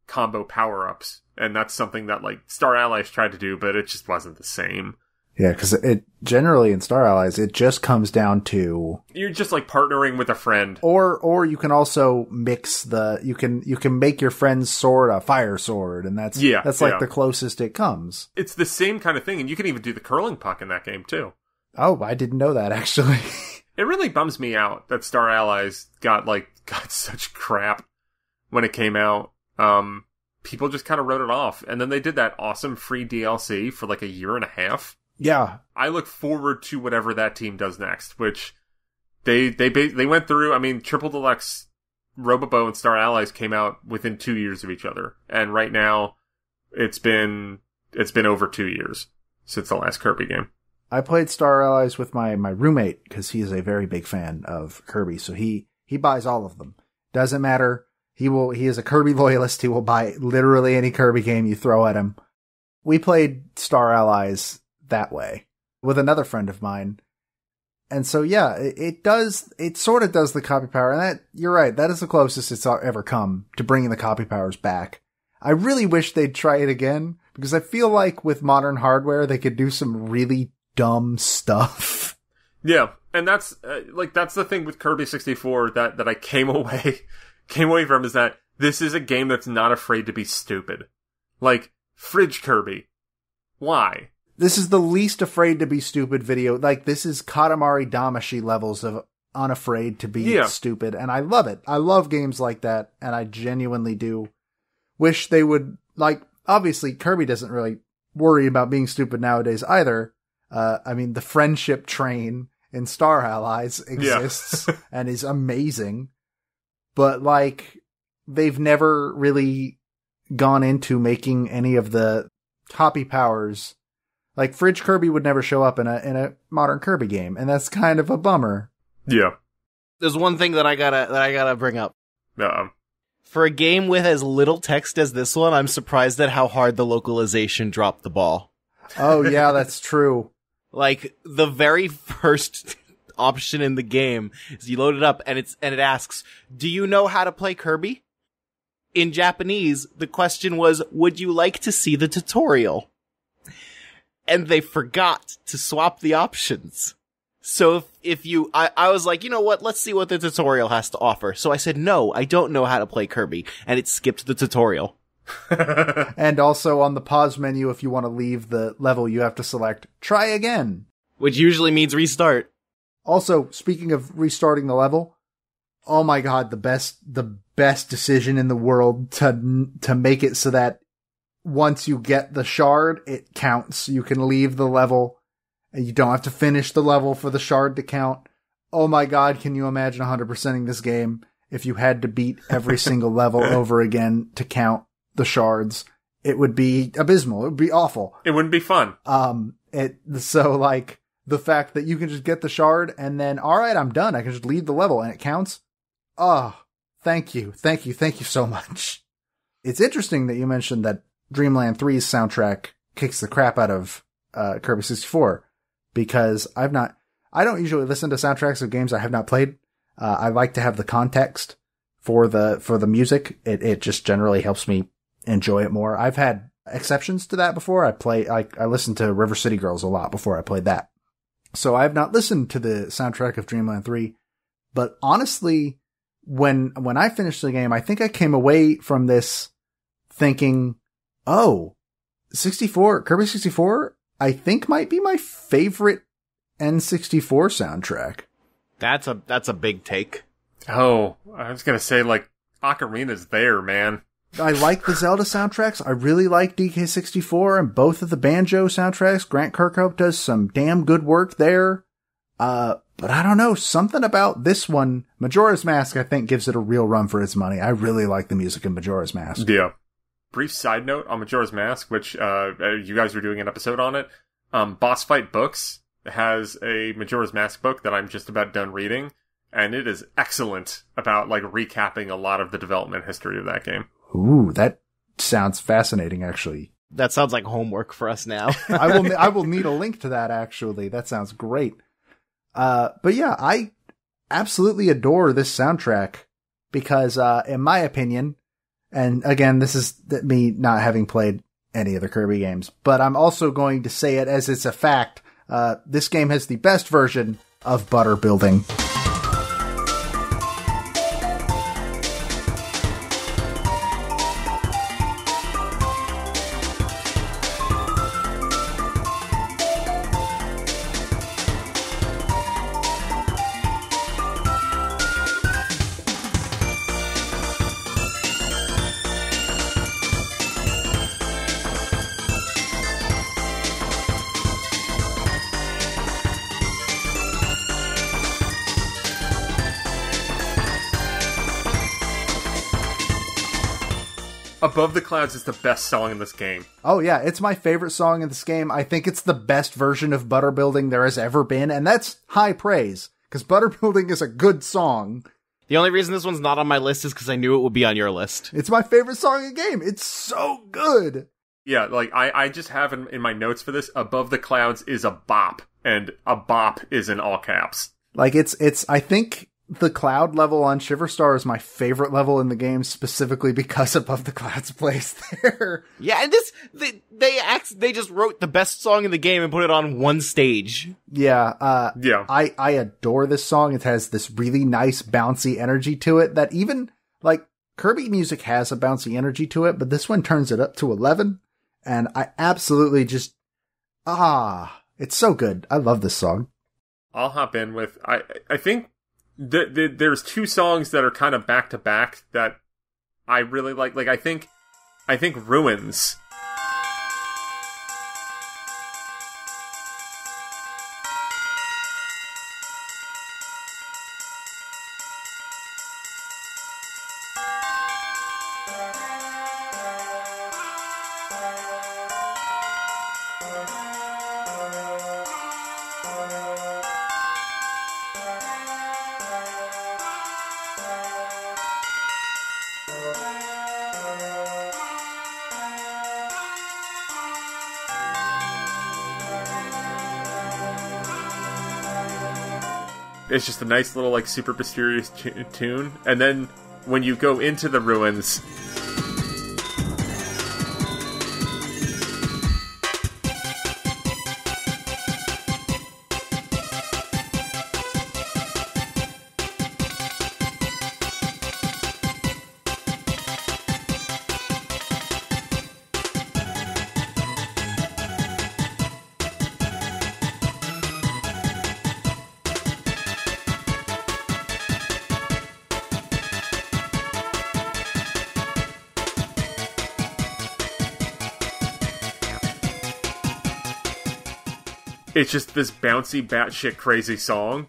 combo power-ups. And that's something that, like, Star Allies tried to do, but it just wasn't the same. Yeah, because it generally in Star Allies, it just comes down to... You're just, like, partnering with a friend. Or you can also mix you can make your friend's sword a fire sword, and that's the closest it comes. It's the same kind of thing, and you can even do the curling puck in that game, too. Oh, I didn't know that, actually. It really bums me out that Star Allies got such crap when it came out. People just kind of wrote it off, and then they did that awesome free DLC for, like, a year and a half. Yeah. I look forward to whatever that team does next, which they went through. I mean, Triple Deluxe, Robobo, and Star Allies came out within 2 years of each other. And right now, it's been over 2 years since the last Kirby game. I played Star Allies with my roommate because he is a very big fan of Kirby. So he buys all of them. Doesn't matter. He is a Kirby loyalist. He will buy literally any Kirby game you throw at him. We played Star Allies that way with another friend of mine. And so, yeah, it sort of does the copy power. And that, you're right, that is the closest it's ever come to bringing the copy powers back. I really wish they'd try it again because I feel like with modern hardware, they could do some really dumb stuff. Yeah. And that's, that's the thing with Kirby 64 that I came away from is that this is a game that's not afraid to be stupid. Like, Fridge Kirby. Why? This is the least afraid to be stupid video. Like, this is Katamari Damacy levels of unafraid to be stupid. And I love it. I love games like that. And I genuinely do wish they would, obviously Kirby doesn't really worry about being stupid nowadays either. I mean, the friendship train in Star Allies exists and is amazing. But, they've never really gone into making any of the copy powers. Like, Fridge Kirby would never show up in a modern Kirby game, and that's kind of a bummer. Yeah. There's one thing that I gotta bring up. For a game with as little text as this one, I'm surprised at how hard the localization dropped the ball. Oh, yeah, that's true. Like, the very first option in the game is you load it up and it asks, do you know how to play Kirby? In Japanese, the question was, would you like to see the tutorial? And they forgot to swap the options. So I was like, you know what? Let's see what the tutorial has to offer. So I said, no, I don't know how to play Kirby. And it skipped the tutorial. And also on the pause menu, if you want to leave the level, you have to select try again. Which usually means restart. Also, speaking of restarting the level, oh my god, the best decision in the world to make it so that once you get the shard, it counts. You can leave the level and you don't have to finish the level for the shard to count. Oh my god, can you imagine 100%ing this game if you had to beat every single level over again to count the shards? It would be abysmal. It would be awful. It wouldn't be fun. The fact that you can just get the shard and then, all right, I'm done. I can just leave the level and it counts. Oh, thank you. Thank you. Thank you so much. It's interesting that you mentioned that Dreamland 3's soundtrack kicks the crap out of Kirby 64 because I don't usually listen to soundtracks of games I have not played. I like to have the context for the music. It just generally helps me enjoy it more. I've had exceptions to that before. I listened to River City Girls a lot before I played that. So I have not listened to the soundtrack of Dreamland 3, but honestly, when I finished the game, I think I came away from this thinking, oh, Kirby 64, I think might be my favorite N64 soundtrack. That's a big take. Oh, I was gonna say, like, Ocarina's there, man. I like the Zelda soundtracks. I really like DK64 and both of the Banjo soundtracks. Grant Kirkhope does some damn good work there. But I don't know, something about this one, Majora's Mask, I think gives it a real run for its money. I really like the music in Majora's Mask. Yeah. Brief side note on Majora's Mask, which you guys were doing an episode on it. Boss Fight Books has a Majora's Mask book that I'm just about done reading, and it is excellent about, like, recapping a lot of the development history of that game. Ooh, that sounds fascinating, actually. That sounds like homework for us now. I will need a link to that, actually. That sounds great. But yeah, I absolutely adore this soundtrack because, in my opinion, and again, this is me not having played any of the Kirby games, but I'm also going to say it as it's a fact. This game has the best version of butter building. Above the Clouds is the best song in this game. Oh yeah, it's my favorite song in this game. I think it's the best version of butter building there has ever been, and that's high praise, because butter building is a good song. The only reason this one's not on my list is because I knew it would be on your list. It's my favorite song in the game. It's so good. Yeah, like, I just have in my notes for this, Above the Clouds is a bop, and a bop is in all caps. Like, I think the cloud level on Shiverstar is my favorite level in the game, specifically because Above the Clouds plays there. Yeah, and they just wrote the best song in the game and put it on one stage. Yeah, yeah. I adore this song. It has this really nice bouncy energy to it that even, like, Kirby music has a bouncy energy to it, but this one turns it up to 11, and I absolutely just, it's so good. I love this song. I'll hop in with, I think there's two songs that are kind of back to back that I really like. Like, I think Ruins. It's just a nice little, like, super mysterious tune. And then when you go into the ruins, it's just this bouncy, batshit crazy song,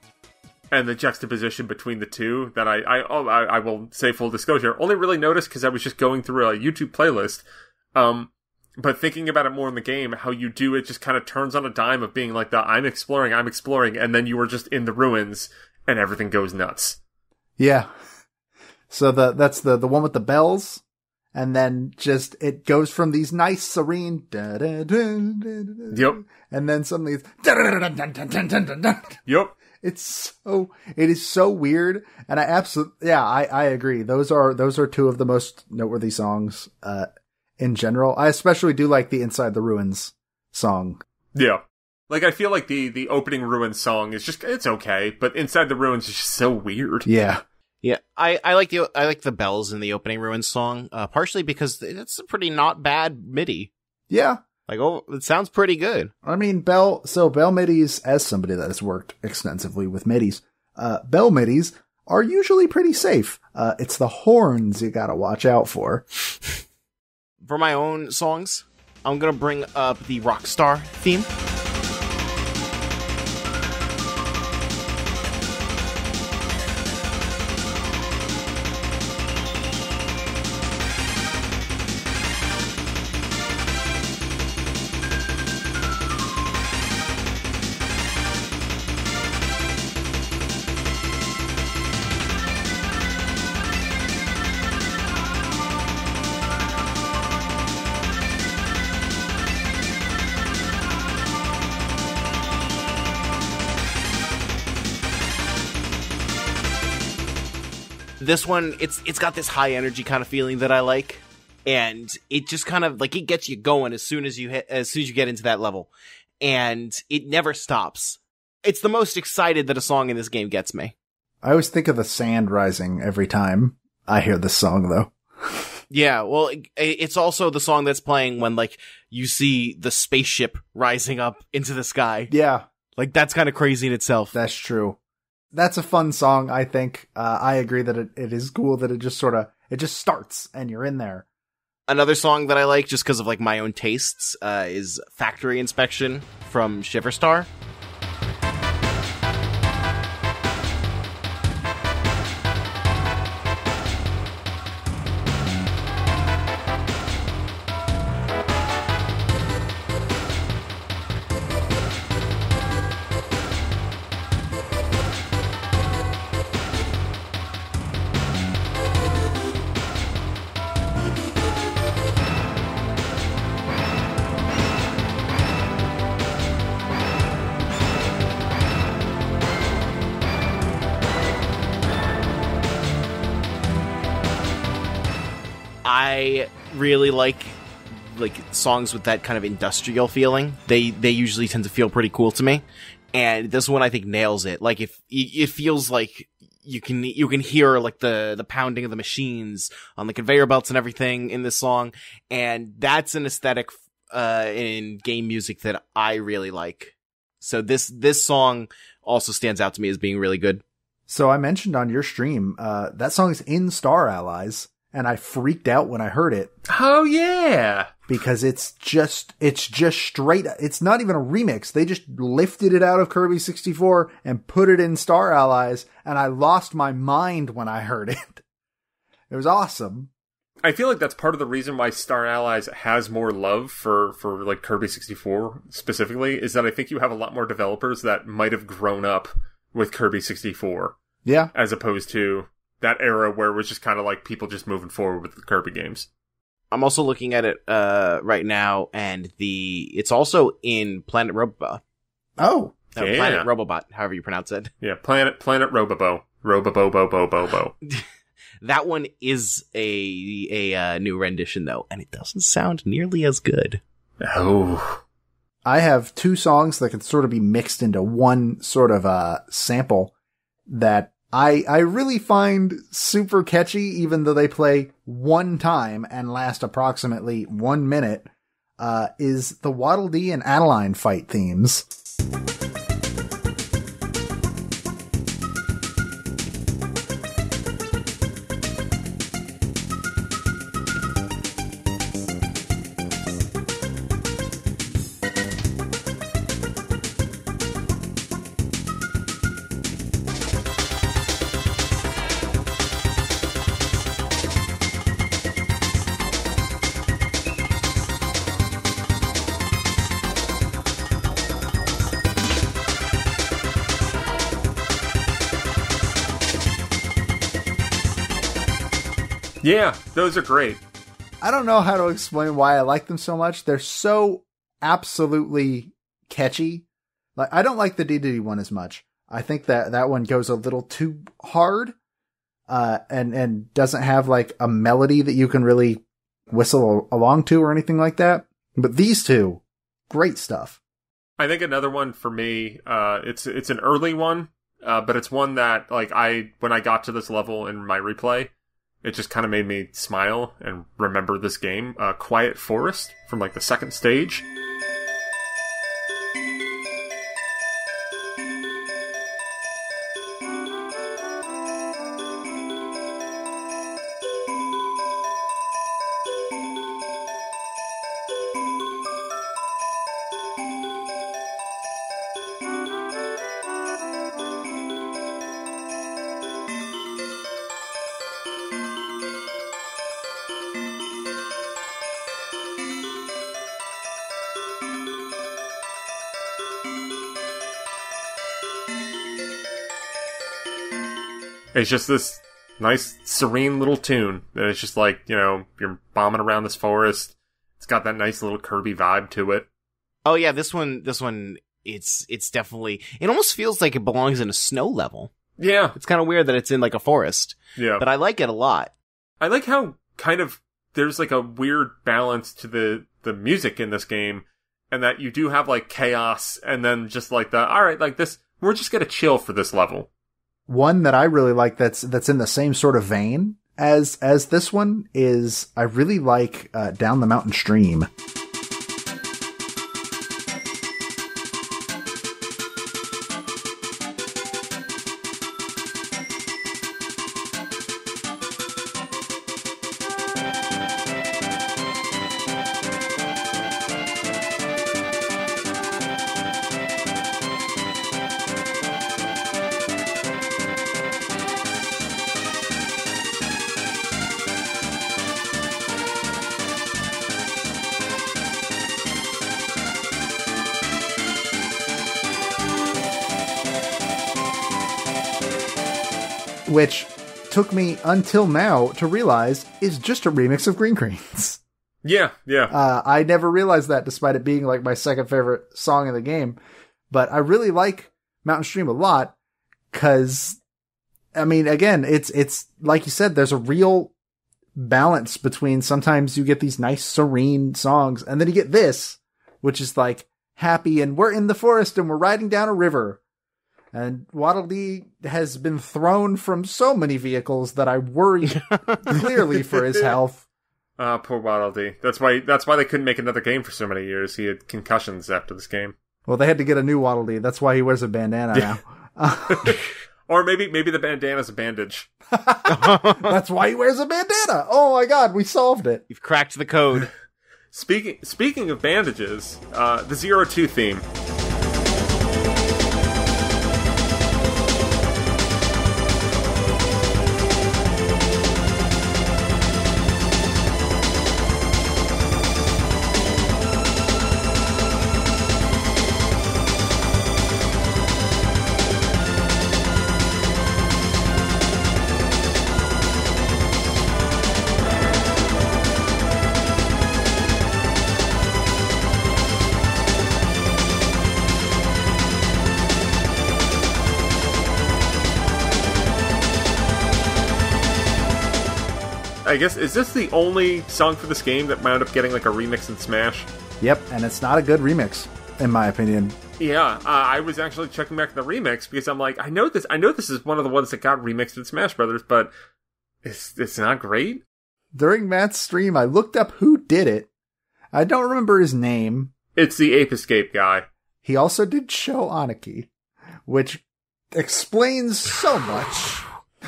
and the juxtaposition between the two that I will say, full disclosure, only really noticed because I was just going through a YouTube playlist. But thinking about it more in the game, how you do it just kind of turns on a dime of being like I'm exploring, and then you were just in the ruins, and everything goes nuts. Yeah. So that's the one with the bells. And then just, it goes from these nice, serene, yep. And then suddenly it's, yep. It is so weird. And I agree. Those are two of the most noteworthy songs, in general. I especially do like the Inside the Ruins song. Yeah. Like, I feel like the opening Ruins song is just, it's okay, but Inside the Ruins is just so weird. Yeah. Yeah, I like the bells in the opening Ruins song, partially because it's a pretty not bad MIDI. Yeah. Like, oh, it sounds pretty good. I mean, bell midis, as somebody that has worked extensively with midis, bell midis are usually pretty safe. It's the horns you gotta watch out for. For my own songs, I'm gonna bring up the Rockstar theme. This one, it's got this high energy kind of feeling that I like, and it just kind of like it gets you going as soon as you get into that level, and it never stops. It's the most excited that a song in this game gets me. I always think of the sand rising every time I hear this song, though. Yeah, well, it's also the song that's playing when like you see the spaceship rising up into the sky. Yeah, like that's kind of crazy in itself. That's true. That's a fun song, I think. I agree that it is cool that it just starts and you're in there. Another song that I like, just because of like my own tastes, is Factory Inspection from Shiverstar. I really like songs with that kind of industrial feeling. They usually tend to feel pretty cool to me, and this one I think nails it. Like if it feels like you can hear like the pounding of the machines on the conveyor belts and everything in this song, and that's an aesthetic in game music that I really like. So this song also stands out to me as being really good. So I mentioned on your stream that song is in Star Allies. And I freaked out when I heard it. Oh, yeah. Because it's just straight. It's not even a remix. They just lifted it out of Kirby 64 and put it in Star Allies. And I lost my mind when I heard it. It was awesome. I feel like that's part of the reason why Star Allies has more love for like Kirby 64 specifically, is that I think you have a lot more developers that might have grown up with Kirby 64. Yeah. As opposed to that era where it was just kind of like people just moving forward with the Kirby games. I'm also looking at it right now, and it's also in Planet Robobot. Oh. Yeah. Planet Robobot, however you pronounce it. Yeah, Planet Robobo. Robobo. That one is a new rendition, though, and it doesn't sound nearly as good. Oh. I have two songs that can sort of be mixed into one sort of sample that I really find super catchy, even though they play one time and last approximately 1 minute, is the Waddle Dee and Adeline fight themes. Yeah, those are great. I don't know how to explain why I like them so much. They're so absolutely catchy. Like, I don't like the Dedede one as much. I think that one goes a little too hard, and doesn't have like a melody that you can really whistle along to or anything like that. But these two, great stuff. I think another one for me, it's an early one, but it's one that, like, when I got to this level in my replay, it just kind of made me smile and remember this game. Quiet Forest from, like, the second stage. It's just this nice, serene little tune. And it's just like, you know, you're bombing around this forest. It's got that nice little Kirby vibe to it. Oh yeah, this one, it's definitely, it almost feels like it belongs in a snow level. Yeah. It's kind of weird that it's in like a forest. Yeah. But I like it a lot. I like how kind of, there's like a weird balance to the music in this game. And that you do have like chaos and then just like alright, like this, we're just gonna chill for this level. One that I really like that's in the same sort of vein as this one is I really like Down the Mountain Stream. Which took me until now to realize is just a remix of Green Greens. Yeah, yeah. I never realized that despite it being like my second favorite song in the game. But I really like Mountain Stream a lot because, I mean, again, it's like you said, there's a real balance between sometimes you get these nice serene songs and then you get this, which is like happy and we're in the forest and we're riding down a river. And Waddle Dee has been thrown from so many vehicles that I worry clearly for his health. Poor Waddle Dee. That's why they couldn't make another game for so many years. He had concussions after this game. Well, they had to get a new Waddle Dee. That's why he wears a bandana now. Or maybe the bandana's a bandage. That's why he wears a bandana. Oh my god, we solved it. You've cracked the code. Speaking of bandages, the 02 theme. I guess, is this the only song for this game that wound up getting like a remix in Smash? Yep, and it's not a good remix, in my opinion. Yeah, I was actually checking back the remix because I'm like, I know this is one of the ones that got remixed in Smash Brothers, but it's not great. During Matt's stream, I looked up who did it. I don't remember his name. It's the Ape Escape guy. He also did Show Aniki, which explains so much.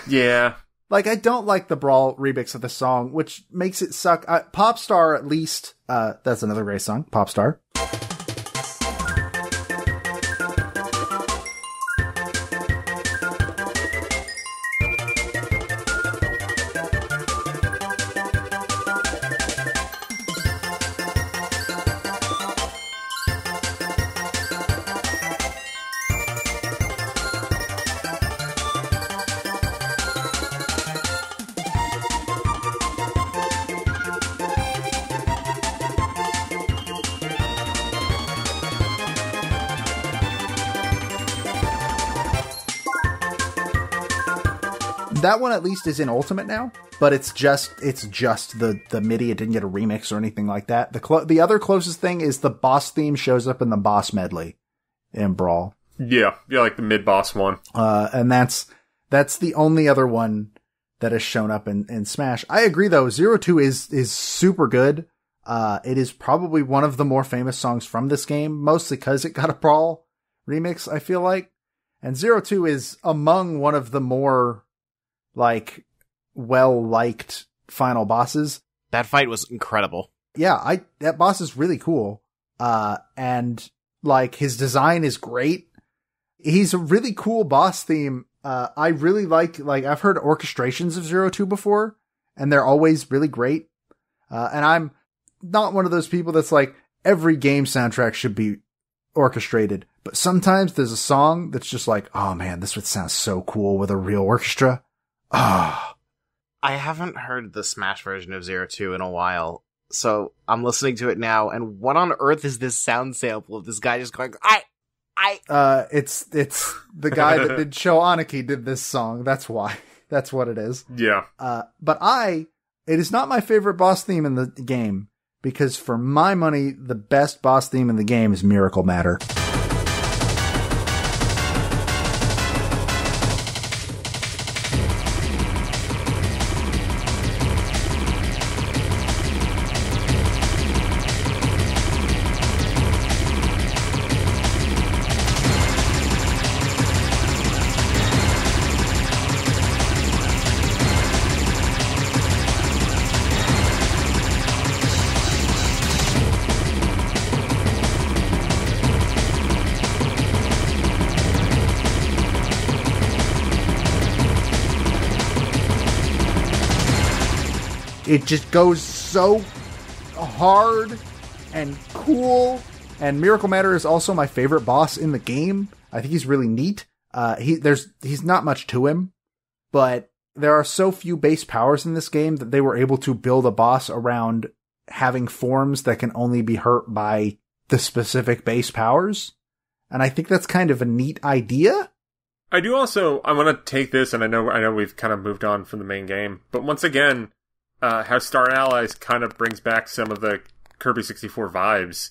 Yeah. Like, I don't like the Brawl remix of the song, which makes it suck. Popstar, at least, that's another great song, Popstar. That one at least is in Ultimate now, but it's just the MIDI. It didn't get a remix or anything like that. The other closest thing is the boss theme shows up in the boss medley in Brawl. Yeah, like the mid-boss one. And that's the only other one that has shown up in Smash. I agree though, 02 is super good. It is probably one of the more famous songs from this game, mostly because it got a Brawl remix, I feel like. And 02 is among one of the more, like, well-liked final bosses. That fight was incredible. Yeah, that boss is really cool. And, like, his design is great. He's a really cool boss theme. I really like, I've heard orchestrations of 02 before, and they're always really great. And I'm not one of those people that's like, every game soundtrack should be orchestrated. But sometimes there's a song that's just like, oh man, this would sound so cool with a real orchestra. Ah. I haven't heard the Smash version of 02 in a while, so I'm listening to it now, and what on earth is this sound sample of this guy just going, It's the guy that did Show Aniki did this song. That's why. That's what it is. Yeah. But it is not my favorite boss theme in the game, because for my money, the best boss theme in the game is Miracle Matter. It just goes so hard and cool. And Miracle Matter is also my favorite boss in the game. I think he's really neat. He's not much to him, but there are so few base powers in this game that they were able to build a boss around having forms that can only be hurt by the specific base powers. And I think that's kind of a neat idea. I want to take this, and I know we've kind of moved on from the main game, but once again, how Star Allies kind of brings back some of the Kirby 64 vibes.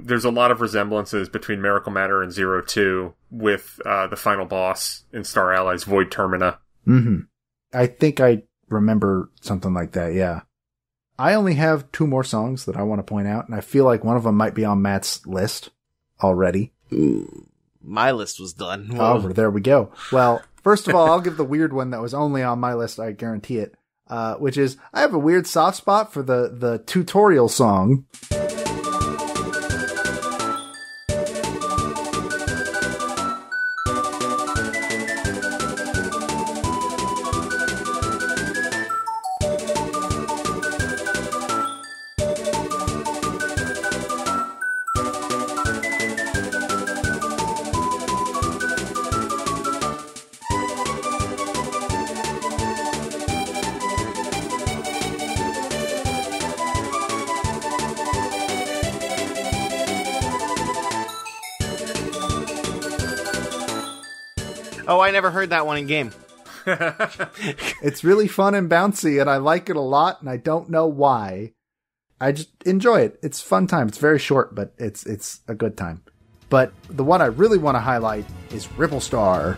There's a lot of resemblances between Miracle Matter and 02 with the final boss in Star Allies, Void Termina. Mm-hmm. I think I remember something like that, yeah. I only have 2 more songs that I want to point out, and I feel like one of them might be on Matt's list already. Ooh, my list was done. Whoa. Oh, there we go. Well, first of all, I'll give the weird one that was only on my list, I guarantee it. Which is, I have a weird soft spot for the tutorial song. Oh, I never heard that one in game. It's really fun and bouncy, and I like it a lot, and I don't know why. I just enjoy it. It's a fun time. It's very short, but it's a good time. But the one I really want to highlight is Ripple Star.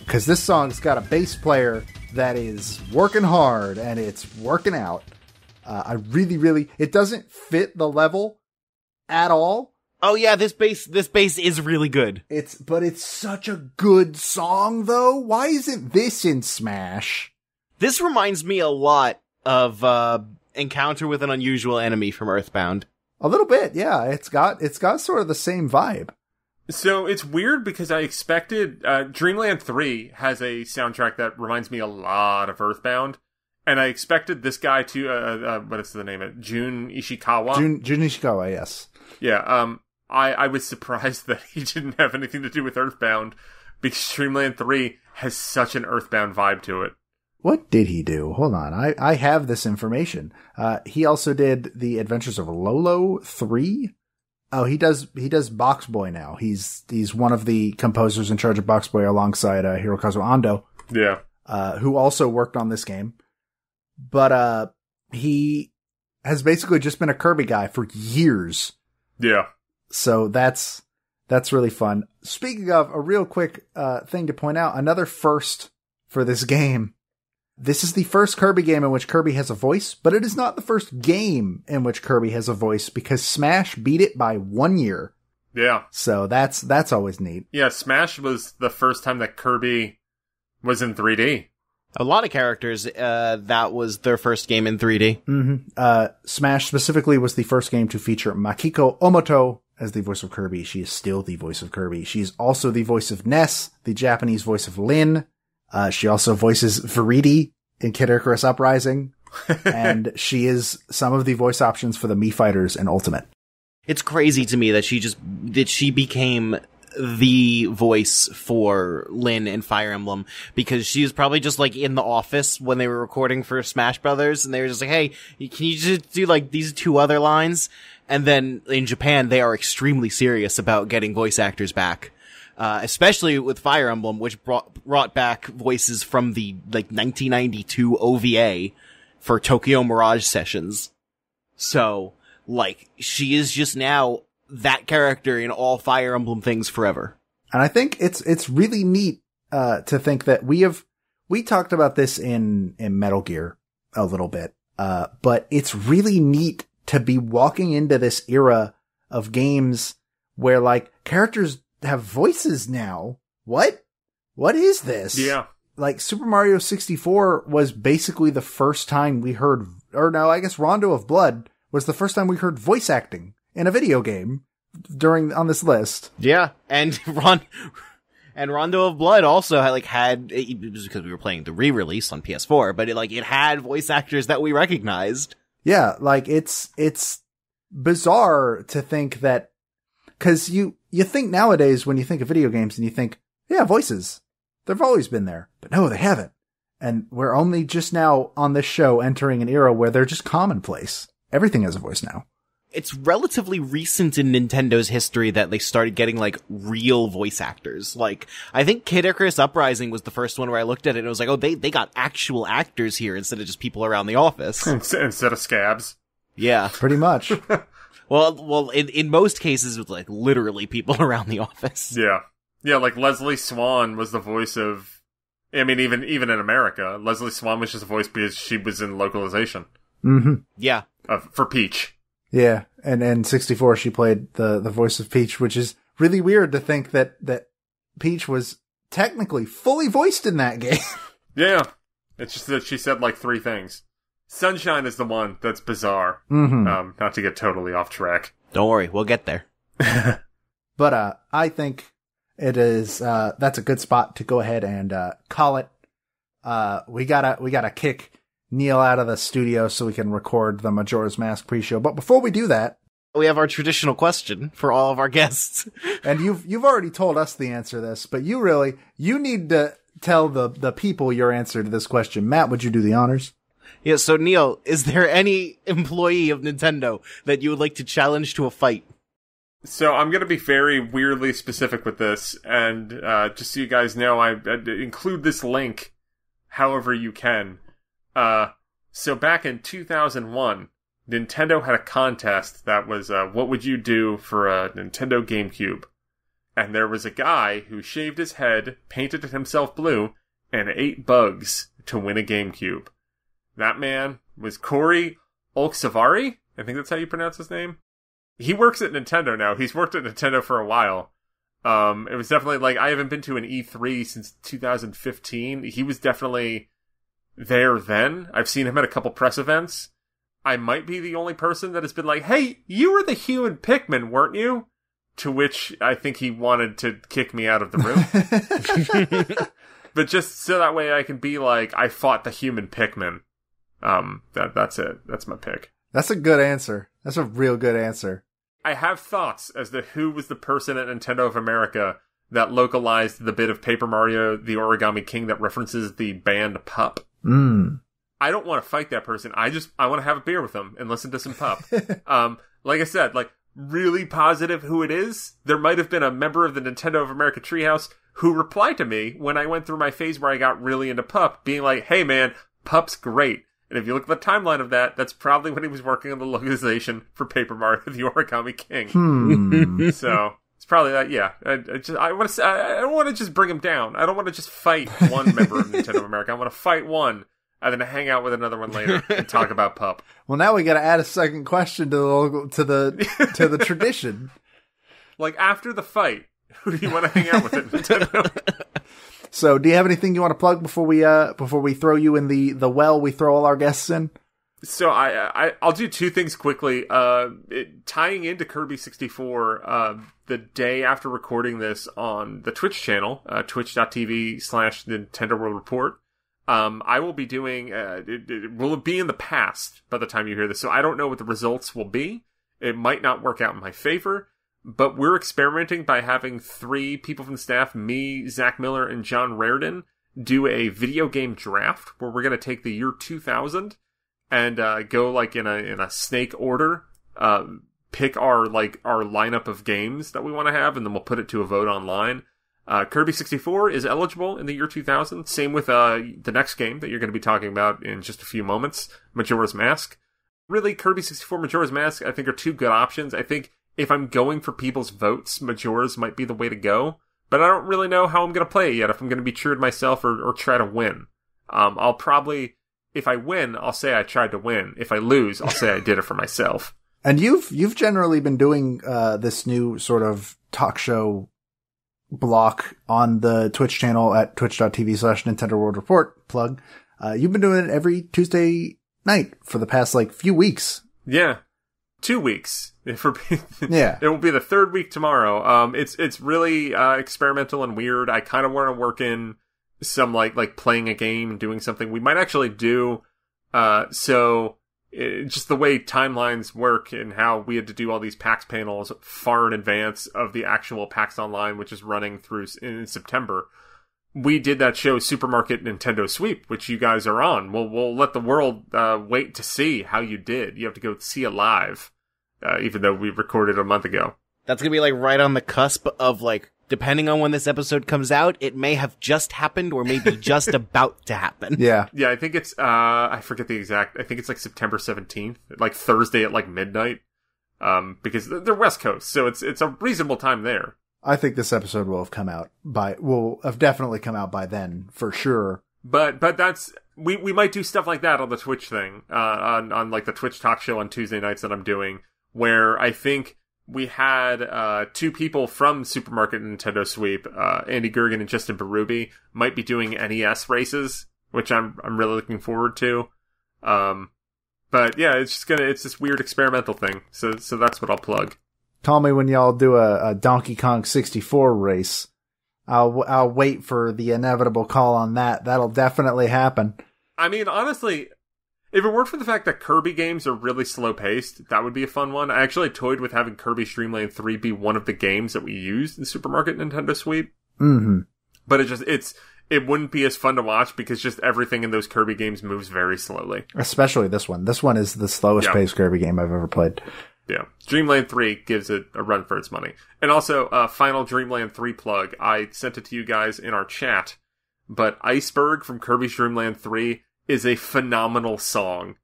Because this song's got a bass player that is working hard and it's working out. I really, it doesn't fit the level at all. Oh yeah, this bass is really good. But it's such a good song though. Why isn't this in Smash? This reminds me a lot of Encounter with an Unusual Enemy from Earthbound. A little bit, yeah. It's got sort of the same vibe. So it's weird because I expected Dreamland 3 has a soundtrack that reminds me a lot of Earthbound, And I expected this guy to, what is the name of it? Jun Ishikawa? Jun Ishikawa, yes. Yeah, I was surprised that he didn't have anything to do with Earthbound, because Streamland 3 has such an Earthbound vibe to it. What did he do? Hold on. I have this information. He also did The Adventures of Lolo 3. Oh, he does Box Boy now. He's one of the composers in charge of Box Boy alongside Hirokazu Ando. Yeah. Who also worked on this game. But he has basically just been a Kirby guy for years. Yeah. So that's really fun. Speaking of, a real quick thing to point out, another first for this game. This is the first Kirby game in which Kirby has a voice, but it is not the first game in which Kirby has a voice, because Smash beat it by 1 year. Yeah. So that's always neat. Yeah, Smash was the first time that Kirby was in 3D. A lot of characters, that was their first game in 3D. Mm-hmm. Smash specifically was the first game to feature Makiko Omoto as the voice of Kirby. She is still the voice of Kirby. She's also the voice of Ness, the Japanese voice of Lin. She also voices Viridi in Kid Icarus Uprising. And she is some of the voice options for the Mii Fighters and Ultimate. It's crazy to me that she became the voice for Lin in Fire Emblem, because she was probably just like in the office when they were recording for Smash Brothers, and they were just like, hey, can you just do like these 2 other lines? And then in Japan, they are extremely serious about getting voice actors back. Especially with Fire Emblem, which brought back voices from the like 1992 OVA for Tokyo Mirage Sessions. So, like, she is just now that character in all Fire Emblem things forever. And I think it's really neat to think that we talked about this in Metal Gear a little bit, but it's really neat to be walking into this era of games where like characters have voices now. What is this? Yeah. Like Super Mario 64 was basically the first time we heard, or no, I guess Rondo of Blood was the first time we heard voice acting in a video game on this list. Yeah. And Rondo of Blood also had, it was because we were playing the re-release on PS4, but it had voice actors that we recognized. Yeah. Like it's bizarre to think that, cause you think nowadays when you think of video games and you think, yeah, voices, they've always been there, but no, they haven't. And we're only just now on this show entering an era where they're just commonplace. Everything has a voice now. It's relatively recent in Nintendo's history that they started getting real voice actors. I think Kid Icarus Uprising was the first one where I looked at it and it was like, oh, they got actual actors here instead of just people around the office. Instead of scabs. Yeah. Pretty much. Well, in most cases, it was literally people around the office. Yeah. Yeah, Leslie Swan was the voice of, I mean, even in America, Leslie Swan was just a voice because she was in localization. Mm-hmm. Yeah. For Peach. Yeah, and in 64 she played the voice of Peach, which is really weird to think that Peach was technically fully voiced in that game. Yeah. It's just that she said 3 things. Sunshine is the one that's bizarre. Mm-hmm. Not to get totally off track. Don't worry, we'll get there. But I think it is that's a good spot to go ahead and call it. We gotta kick Neal out of the studio so we can record the Majora's Mask pre-show. But before we do that, we have our traditional question for all of our guests. And you've already told us the answer to this, but you need to tell the people your answer to this question. Matt, would you do the honors? Yeah, so Neal, is there any employee of Nintendo that you would like to challenge to a fight? So I'm going to be very weirdly specific with this, and just so you guys know, I include this link however you can. So back in 2001, Nintendo had a contest that was, what would you do for a Nintendo GameCube? And there was a guy who shaved his head, painted himself blue, and ate bugs to win a GameCube. That man was Corey Olksavari? I think that's how you pronounce his name. He works at Nintendo now. He's worked at Nintendo for a while. It was definitely I haven't been to an E3 since 2015. He was definitely there then. I've seen him at a couple press events. I might be the only person that has been like, hey, you were the human Pikmin, weren't you? To which I think he wanted to kick me out of the room. But just so that way I can be like, I fought the human Pikmin. That's it. That's my pick. That's a good answer. That's a real good answer. I have thoughts as to who was the person at Nintendo of America that localized the bit of Paper Mario the Origami King that references the band Pup. I don't want to fight that person. I want to have a beer with them and listen to some Pup. Like I said, like, really positive who it is. There might have been a member of the Nintendo of America Treehouse who replied to me when I went through my phase where I got really into Pup, being like, hey man, Pup's great. And if you look at the timeline of that, that's probably when he was working on the localization for Paper Mario the Origami King. So it's probably that. Yeah, I don't want to just bring him down. I don't want to just fight one member of Nintendo of America. I want to fight one and then hang out with another one later and talk about Pup. Well, now we got to add a second question to the tradition. Like, after the fight, who do you want to hang out with at Nintendo? So, do you have anything you want to plug before we throw you in the well we throw all our guests in? So I'll do two things quickly. Tying into Kirby 64, the day after recording this on the Twitch channel, twitch.tv/Nintendo World Report, I will be doing, it will be in the past by the time you hear this, so I don't know what the results will be. It might not work out in my favor, but we're experimenting by having 3 people from the staff, me, Zach Miller, and John Raridan, do a video game draft where we're going to take the year 2000 and go like in a snake order, pick our lineup of games that we want to have, and then we'll put it to a vote online. Kirby 64 is eligible in the year 2000. Same with the next game that you're going to be talking about in just a few moments, Majora's Mask. Really, Kirby 64, Majora's Mask, I think are 2 good options. I think if I'm going for people's votes, Majora's might be the way to go. But I don't really know how I'm going to play it yet, if I'm going to be true to myself or try to win. I'll probably, if I win, I'll say I tried to win. If I lose, I'll say I did it for myself. And you've generally been doing this new sort of talk show block on the Twitch channel at twitch.tv/Nintendo World Report. Plug. You've been doing it every Tuesday night for the past few weeks. Yeah. 2 weeks. Yeah. It will be the 3rd week tomorrow. It's really experimental and weird. I kind of want to work in some like playing a game and doing something. We might actually do just the way timelines work and how we had to do all these PAX panels far in advance of the actual PAX Online, which is running through in September. We did that show, Supermarket Nintendo Sweep, which you guys are on. We'll let the world wait to see how you did. You have to go see it live, even though we recorded a month ago. That's going to be right on the cusp of depending on when this episode comes out, it may have just happened or maybe just about to happen. Yeah. Yeah, I think it's, I forget the exact, I think it's September 17th, Thursday at midnight, because they're West Coast, so it's a reasonable time there. I think this episode will have definitely come out by then, for sure. But that's, we might do stuff like that on the Twitch thing, on the Twitch talk show on Tuesday nights that I'm doing, where I think we had 2 people from Supermarket Nintendo Sweep, Andy Gergen and Justin Berube, might be doing NES races, which I'm really looking forward to. But yeah, it's this weird experimental thing. So that's what I'll plug. Call me when y'all do a Donkey Kong 64 race. I'll wait for the inevitable call on that. That'll definitely happen. I mean, honestly, if it weren't for the fact that Kirby games are really slow-paced, that would be a fun one. I actually toyed with having Kirby Stream Lane 3 be one of the games that we used in Supermarket Nintendo Sweep. Mm-hmm. But it wouldn't be as fun to watch because just everything in those Kirby games moves very slowly. Especially this one. This one is the slowest paced Kirby game I've ever played. Yeah. Dreamland 3 gives it a run for its money. And also, final Dreamland 3 plug. I sent it to you guys in our chat, but Iceberg from Kirby's Dreamland 3 is a phenomenal song.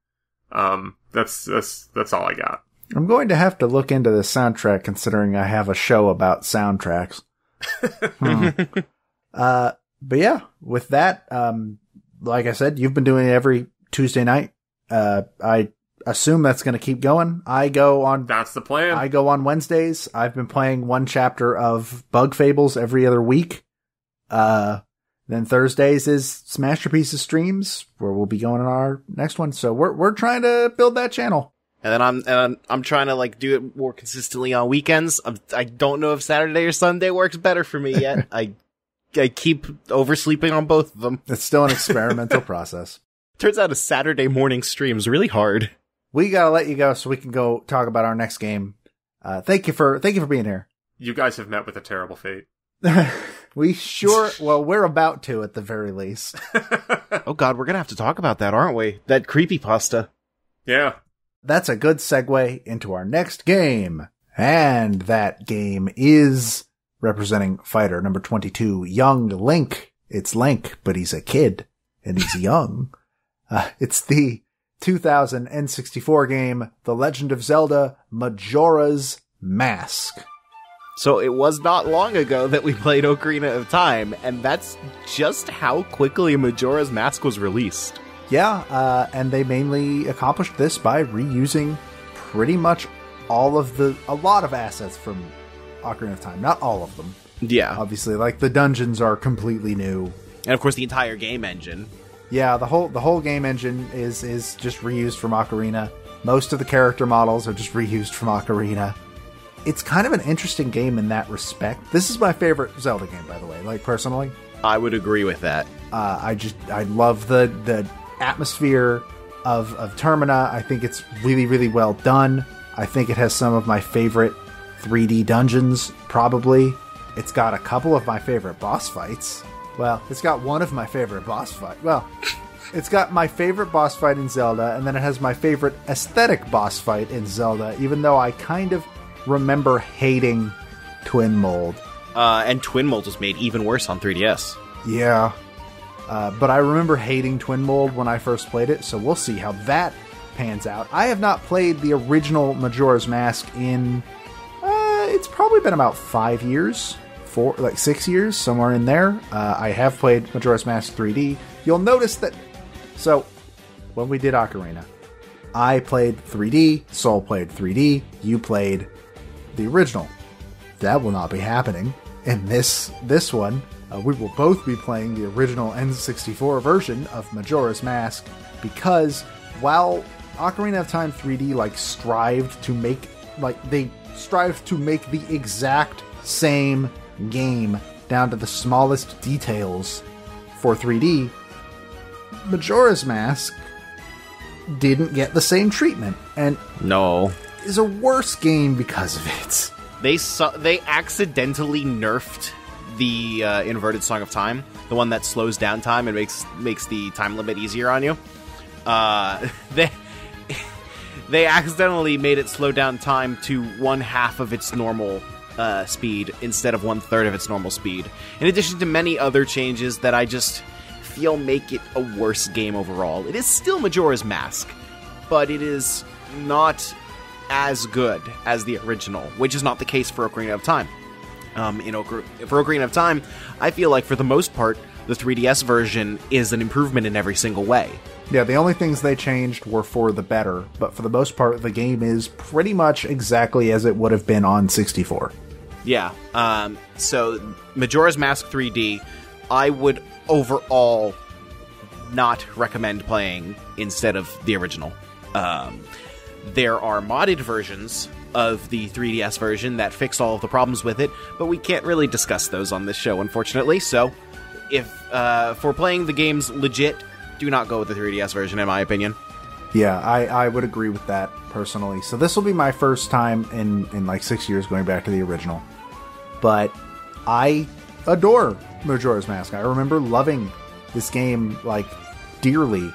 That's all I got. I'm going to have to look into the soundtrack considering I have a show about soundtracks. But yeah, with that, like I said, you've been doing it every Tuesday night. I assume that's going to keep going. That's the plan. I go on Wednesdays. I've been playing one chapter of Bug Fables every other week. Then Thursdays is Smashterpieces streams where we'll be going on our next one. So we're trying to build that channel. And then I'm trying to do it more consistently on weekends. I don't know if Saturday or Sunday works better for me yet. I keep oversleeping on both of them. It's still an experimental process. Turns out a Saturday morning stream's really hard. We gotta let you go so we can go talk about our next game. Thank you for being here. You guys have met with a terrible fate. We're about to at the very least. Oh god, we're gonna have to talk about that, aren't we? That creepypasta. Yeah. That's a good segue into our next game. And that game is representing fighter number 22, Young Link. It's Link, but he's a kid and he's young. It's the 2000 N64 game, The Legend of Zelda Majora's Mask. So it was not long ago that we played Ocarina of Time, and that's just how quickly Majora's Mask was released. Yeah, and they mainly accomplished this by reusing pretty much a lot of assets from Ocarina of Time. Not all of them. Yeah. Obviously, like the dungeons are completely new. And of course the entire game engine. Yeah, the whole game engine is just reused from Ocarina. Most of the character models are just reused from Ocarina. It's kind of an interesting game in that respect. This is my favorite Zelda game, by the way, like personally. I would agree with that. I love the atmosphere of Termina. I think it's really, really well done. I think it has some of my favorite 3D dungeons, probably. It's got a couple of my favorite boss fights. Well, it's got one of my favorite boss fights. Well, it's got my favorite boss fight in Zelda, and then it has my favorite aesthetic boss fight in Zelda, even though I kind of remember hating Twin Mold. And Twin Mold was made even worse on 3DS. Yeah. But I remember hating Twin Mold when I first played it, so we'll see how that pans out. I have not played the original Majora's Mask in... it's probably been about 5 years. 6 years, somewhere in there. I have played Majora's Mask 3D. You'll notice that... So, when we did Ocarina, I played 3D, Soul played 3D, you played the original. That will not be happening in this one. We will both be playing the original N64 version of Majora's Mask, because while Ocarina of Time 3D strived to make the exact same game down to the smallest details for 3D, Majora's Mask didn't get the same treatment, and no, is a worse game because of it. They accidentally nerfed the inverted Song of Time, the one that slows down time and makes the time limit easier on you. They accidentally made it slow down time to 1/2 of its normal speed instead of 1/3 of its normal speed. In addition to many other changes that I just feel make it a worse game overall. It is still Majora's Mask, but it is not as good as the original, which is not the case for Ocarina of Time. For Ocarina of Time, I feel like for the most part, the 3DS version is an improvement in every single way. Yeah, the only things they changed were for the better, but for the most part, the game is pretty much exactly as it would have been on 64. Yeah, so Majora's Mask 3D, I would overall not recommend playing instead of the original. There are modded versions of the 3DS version that fix all of the problems with it, but we can't really discuss those on this show, unfortunately, so if for playing the games legit, do not go with the 3DS version, in my opinion. Yeah, I would agree with that, personally. So this will be my first time in 6 years going back to the original. But I adore Majora's Mask. I remember loving this game, dearly.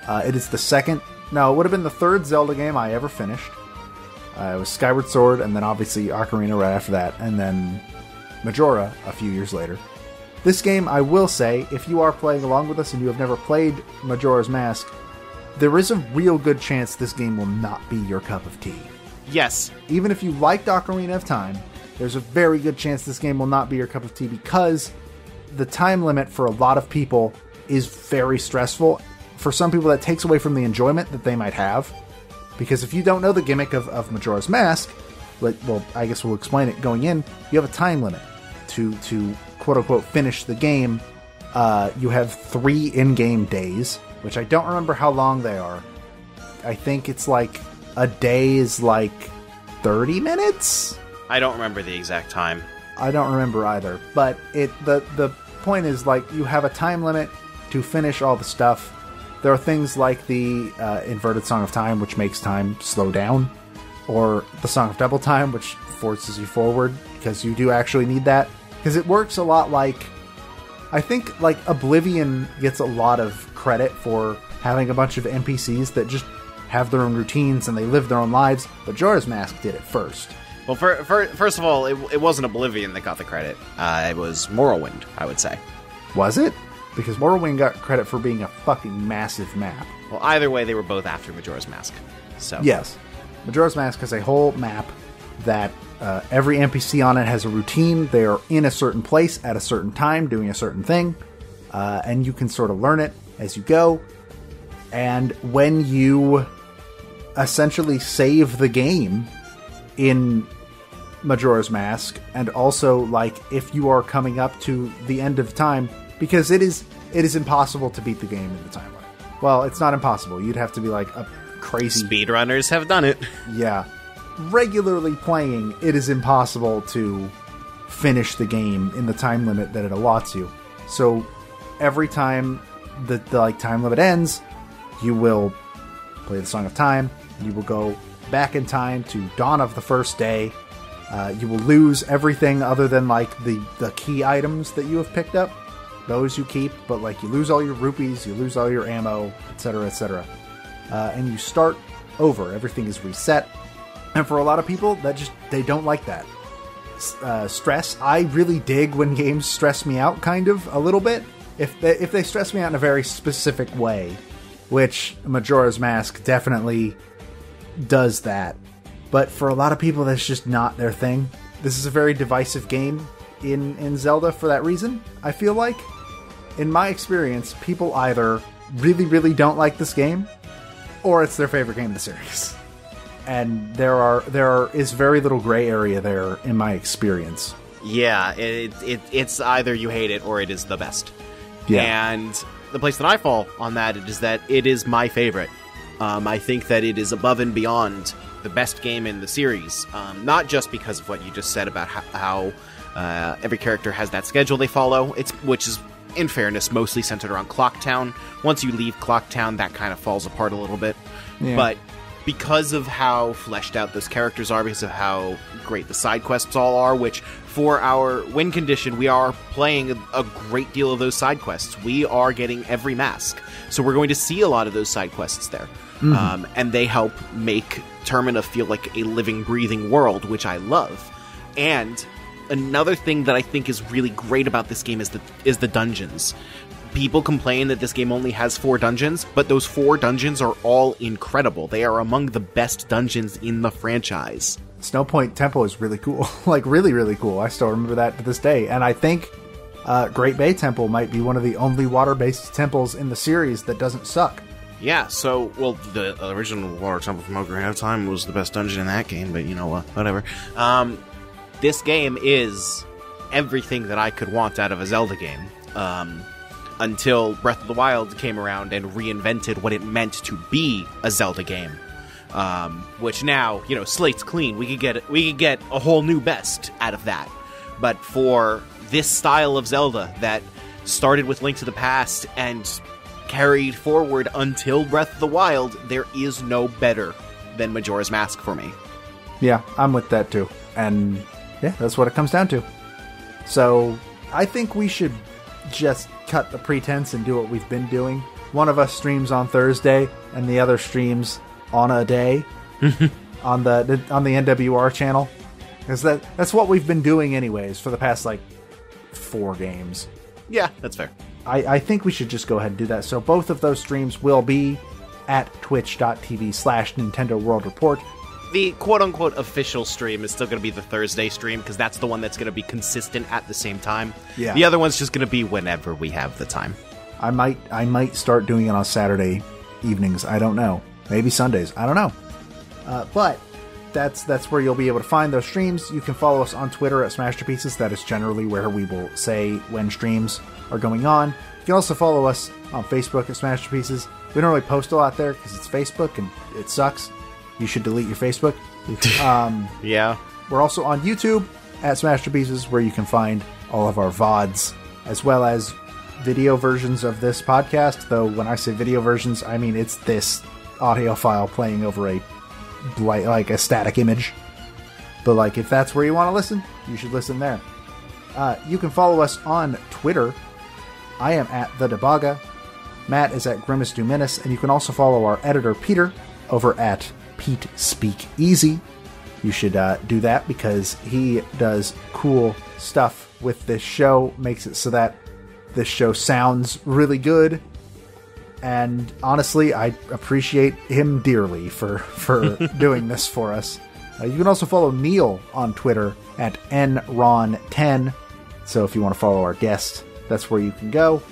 It is it would have been the third Zelda game I ever finished. It was Skyward Sword, and then obviously Ocarina right after that, and then Majora a few years later. This game, I will say, if you are playing along with us and you have never played Majora's Mask, there is a real good chance this game will not be your cup of tea. Yes. Even if you liked Ocarina of Time, there's a very good chance this game will not be your cup of tea, because the time limit for a lot of people is very stressful. For some people, that takes away from the enjoyment that they might have. Because if you don't know the gimmick of Majora's Mask, I guess we'll explain it going in, you have a time limit to quote-unquote finish the game. You have 3 in-game days, which I don't remember how long they are. I think it's a day is 30 minutes? I don't remember the exact time. I don't remember either. But the point is, you have a time limit to finish all the stuff. There are things like the inverted Song of Time, which makes time slow down, or the Song of Double Time, which forces you forward, because you do actually need that. Because it works a lot like... I think, like, Oblivion gets a lot of credit for having a bunch of NPCs that just have their own routines and they live their own lives, but Majora's Mask did it first. Well, first of all, it wasn't Oblivion that got the credit. It was Morrowind, I would say. Was it? Because Morrowind got credit for being a fucking massive map. Well, either way, they were both after Majora's Mask. So yes. Majora's Mask has a whole map that every NPC on it has a routine. They are in a certain place at a certain time doing a certain thing, and you can sort of learn it as you go. And when you essentially save the game in Majora's Mask, and also, like, if you are coming up to the end of time, because it is impossible to beat the game in the time limit. Well, it's not impossible. You'd have to be like a crazy... Speedrunners have done it. Yeah. Regularly playing, it is impossible to finish the game in the time limit that it allots you. So every time the like time limit ends, you will play the Song of Time. You will go back in time to dawn of the first day. You will lose everything other than like the key items that you have picked up. Those you keep, but like you lose all your rupees, you lose all your ammo, etc., etc. And you start over. Everything is reset. And for a lot of people, they don't like that. Stress. I really dig when games stress me out, kind of, a little bit. If they stress me out in a very specific way, which Majora's Mask definitely does that. But for a lot of people, that's just not their thing. This is a very divisive game in Zelda for that reason, I feel like. In my experience, people either really, really don't like this game, or it's their favorite game in the series. And there is very little gray area there in my experience. Yeah, it's either you hate it or it is the best. Yeah. And the place that I fall on that is that it is my favorite. I think that it is above and beyond the best game in the series. Not just because of what you just said about how every character has that schedule they follow, which is, in fairness, mostly centered around Clocktown. Once you leave Clocktown, that kind of falls apart a little bit. Yeah. But because of how fleshed out those characters are, because of how great the side quests all are, which for our win condition, we are playing a great deal of those side quests. We are getting every mask. So we're going to see a lot of those side quests there. Mm-hmm. And they help make Termina feel like a living, breathing world, which I love. And another thing that I think is really great about this game is the dungeons. People complain that this game only has 4 dungeons, but those 4 dungeons are all incredible. They are among the best dungeons in the franchise. Snowpoint Temple is really cool. Like, really, really cool. I still remember that to this day. And I think Great Bay Temple might be one of the only water-based temples in the series that doesn't suck. Yeah, so, well, the original Water Temple from Ocarina of Time was the best dungeon in that game, but, you know, whatever. This game is everything that I could want out of a Zelda game. Until Breath of the Wild came around and reinvented what it meant to be a Zelda game. Which now, you know, slate's clean. We could get a whole new best out of that. But for this style of Zelda that started with Link to the Past and carried forward until Breath of the Wild, there is no better than Majora's Mask for me. Yeah, I'm with that too. And yeah, that's what it comes down to. So I think we should just cut the pretense and do what we've been doing. One of us streams on Thursday and the other streams on a day on the NWR channel, because that's what we've been doing anyways for the past like 4 games. Yeah, that's fair. I think we should just go ahead and do that. So both of those streams will be at twitch.tv/Nintendo World Report. The quote-unquote official stream is still going to be the Thursday stream, because that's the one that's going to be consistent at the same time. Yeah. The other one's just going to be whenever we have the time. I might start doing it on Saturday evenings. I don't know. Maybe Sundays. I don't know. But that's where you'll be able to find those streams. You can follow us on Twitter at Smashterpieces. That is generally where we will say when streams are going on. You can also follow us on Facebook at Smashterpieces. We don't really post a lot there because it's Facebook and it sucks. You should delete your Facebook. Yeah. We're also on YouTube at Smashterpieces, where you can find all of our VODs, as well as video versions of this podcast, though when I say video versions, I mean it's this audio file playing over a static image. But like, if that's where you want to listen, you should listen there. You can follow us on Twitter. I am at The Debaga. Matt is at Grimace Do Menace, and you can also follow our editor, Peter, over at Pete Speak Easy. You should do that because he does cool stuff with this show, makes it so that this show sounds really good. And honestly, I appreciate him dearly for doing this for us. You can also follow Neal on Twitter at nron10. So if you want to follow our guest, that's where you can go.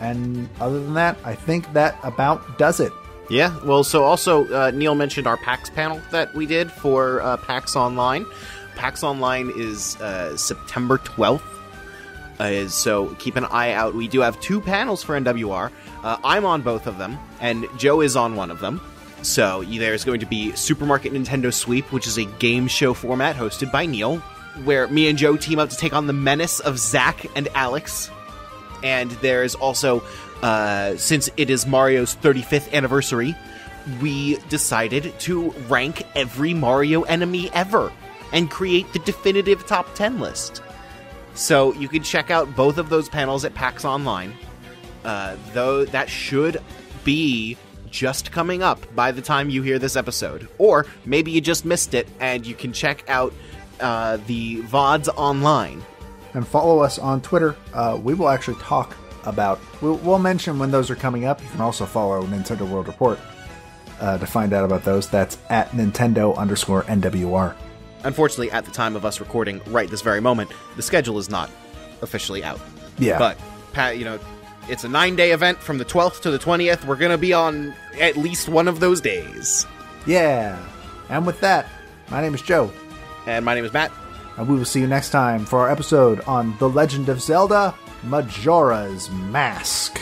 And other than that, I think that about does it. Yeah, well, so also, Neal mentioned our PAX panel that we did for PAX Online. PAX Online is September 12th. So keep an eye out. We do have 2 panels for NWR. I'm on both of them, and Joe is on one of them. So there's going to be Supermarket Nintendo Sweep, which is a game show format hosted by Neal, where me and Joe team up to take on the menace of Zach and Alex. And there's also, since it is Mario's 35th anniversary, we decided to rank every Mario enemy ever and create the definitive top 10 list. So you can check out both of those panels at PAX Online. Though that should be just coming up by the time you hear this episode. Or maybe you just missed it and you can check out the VODs online. And follow us on Twitter. We will actually talk about... We'll mention when those are coming up. You can also follow Nintendo World Report to find out about those. That's at Nintendo_NWR. Unfortunately, at the time of us recording right this very moment, the schedule is not officially out. Yeah. But, it's a 9-day event from the 12th to the 20th. We're going to be on at least one of those days. Yeah. And with that, my name is Joe. And my name is Matt. And we will see you next time for our episode on The Legend of Zelda: Majora's Mask.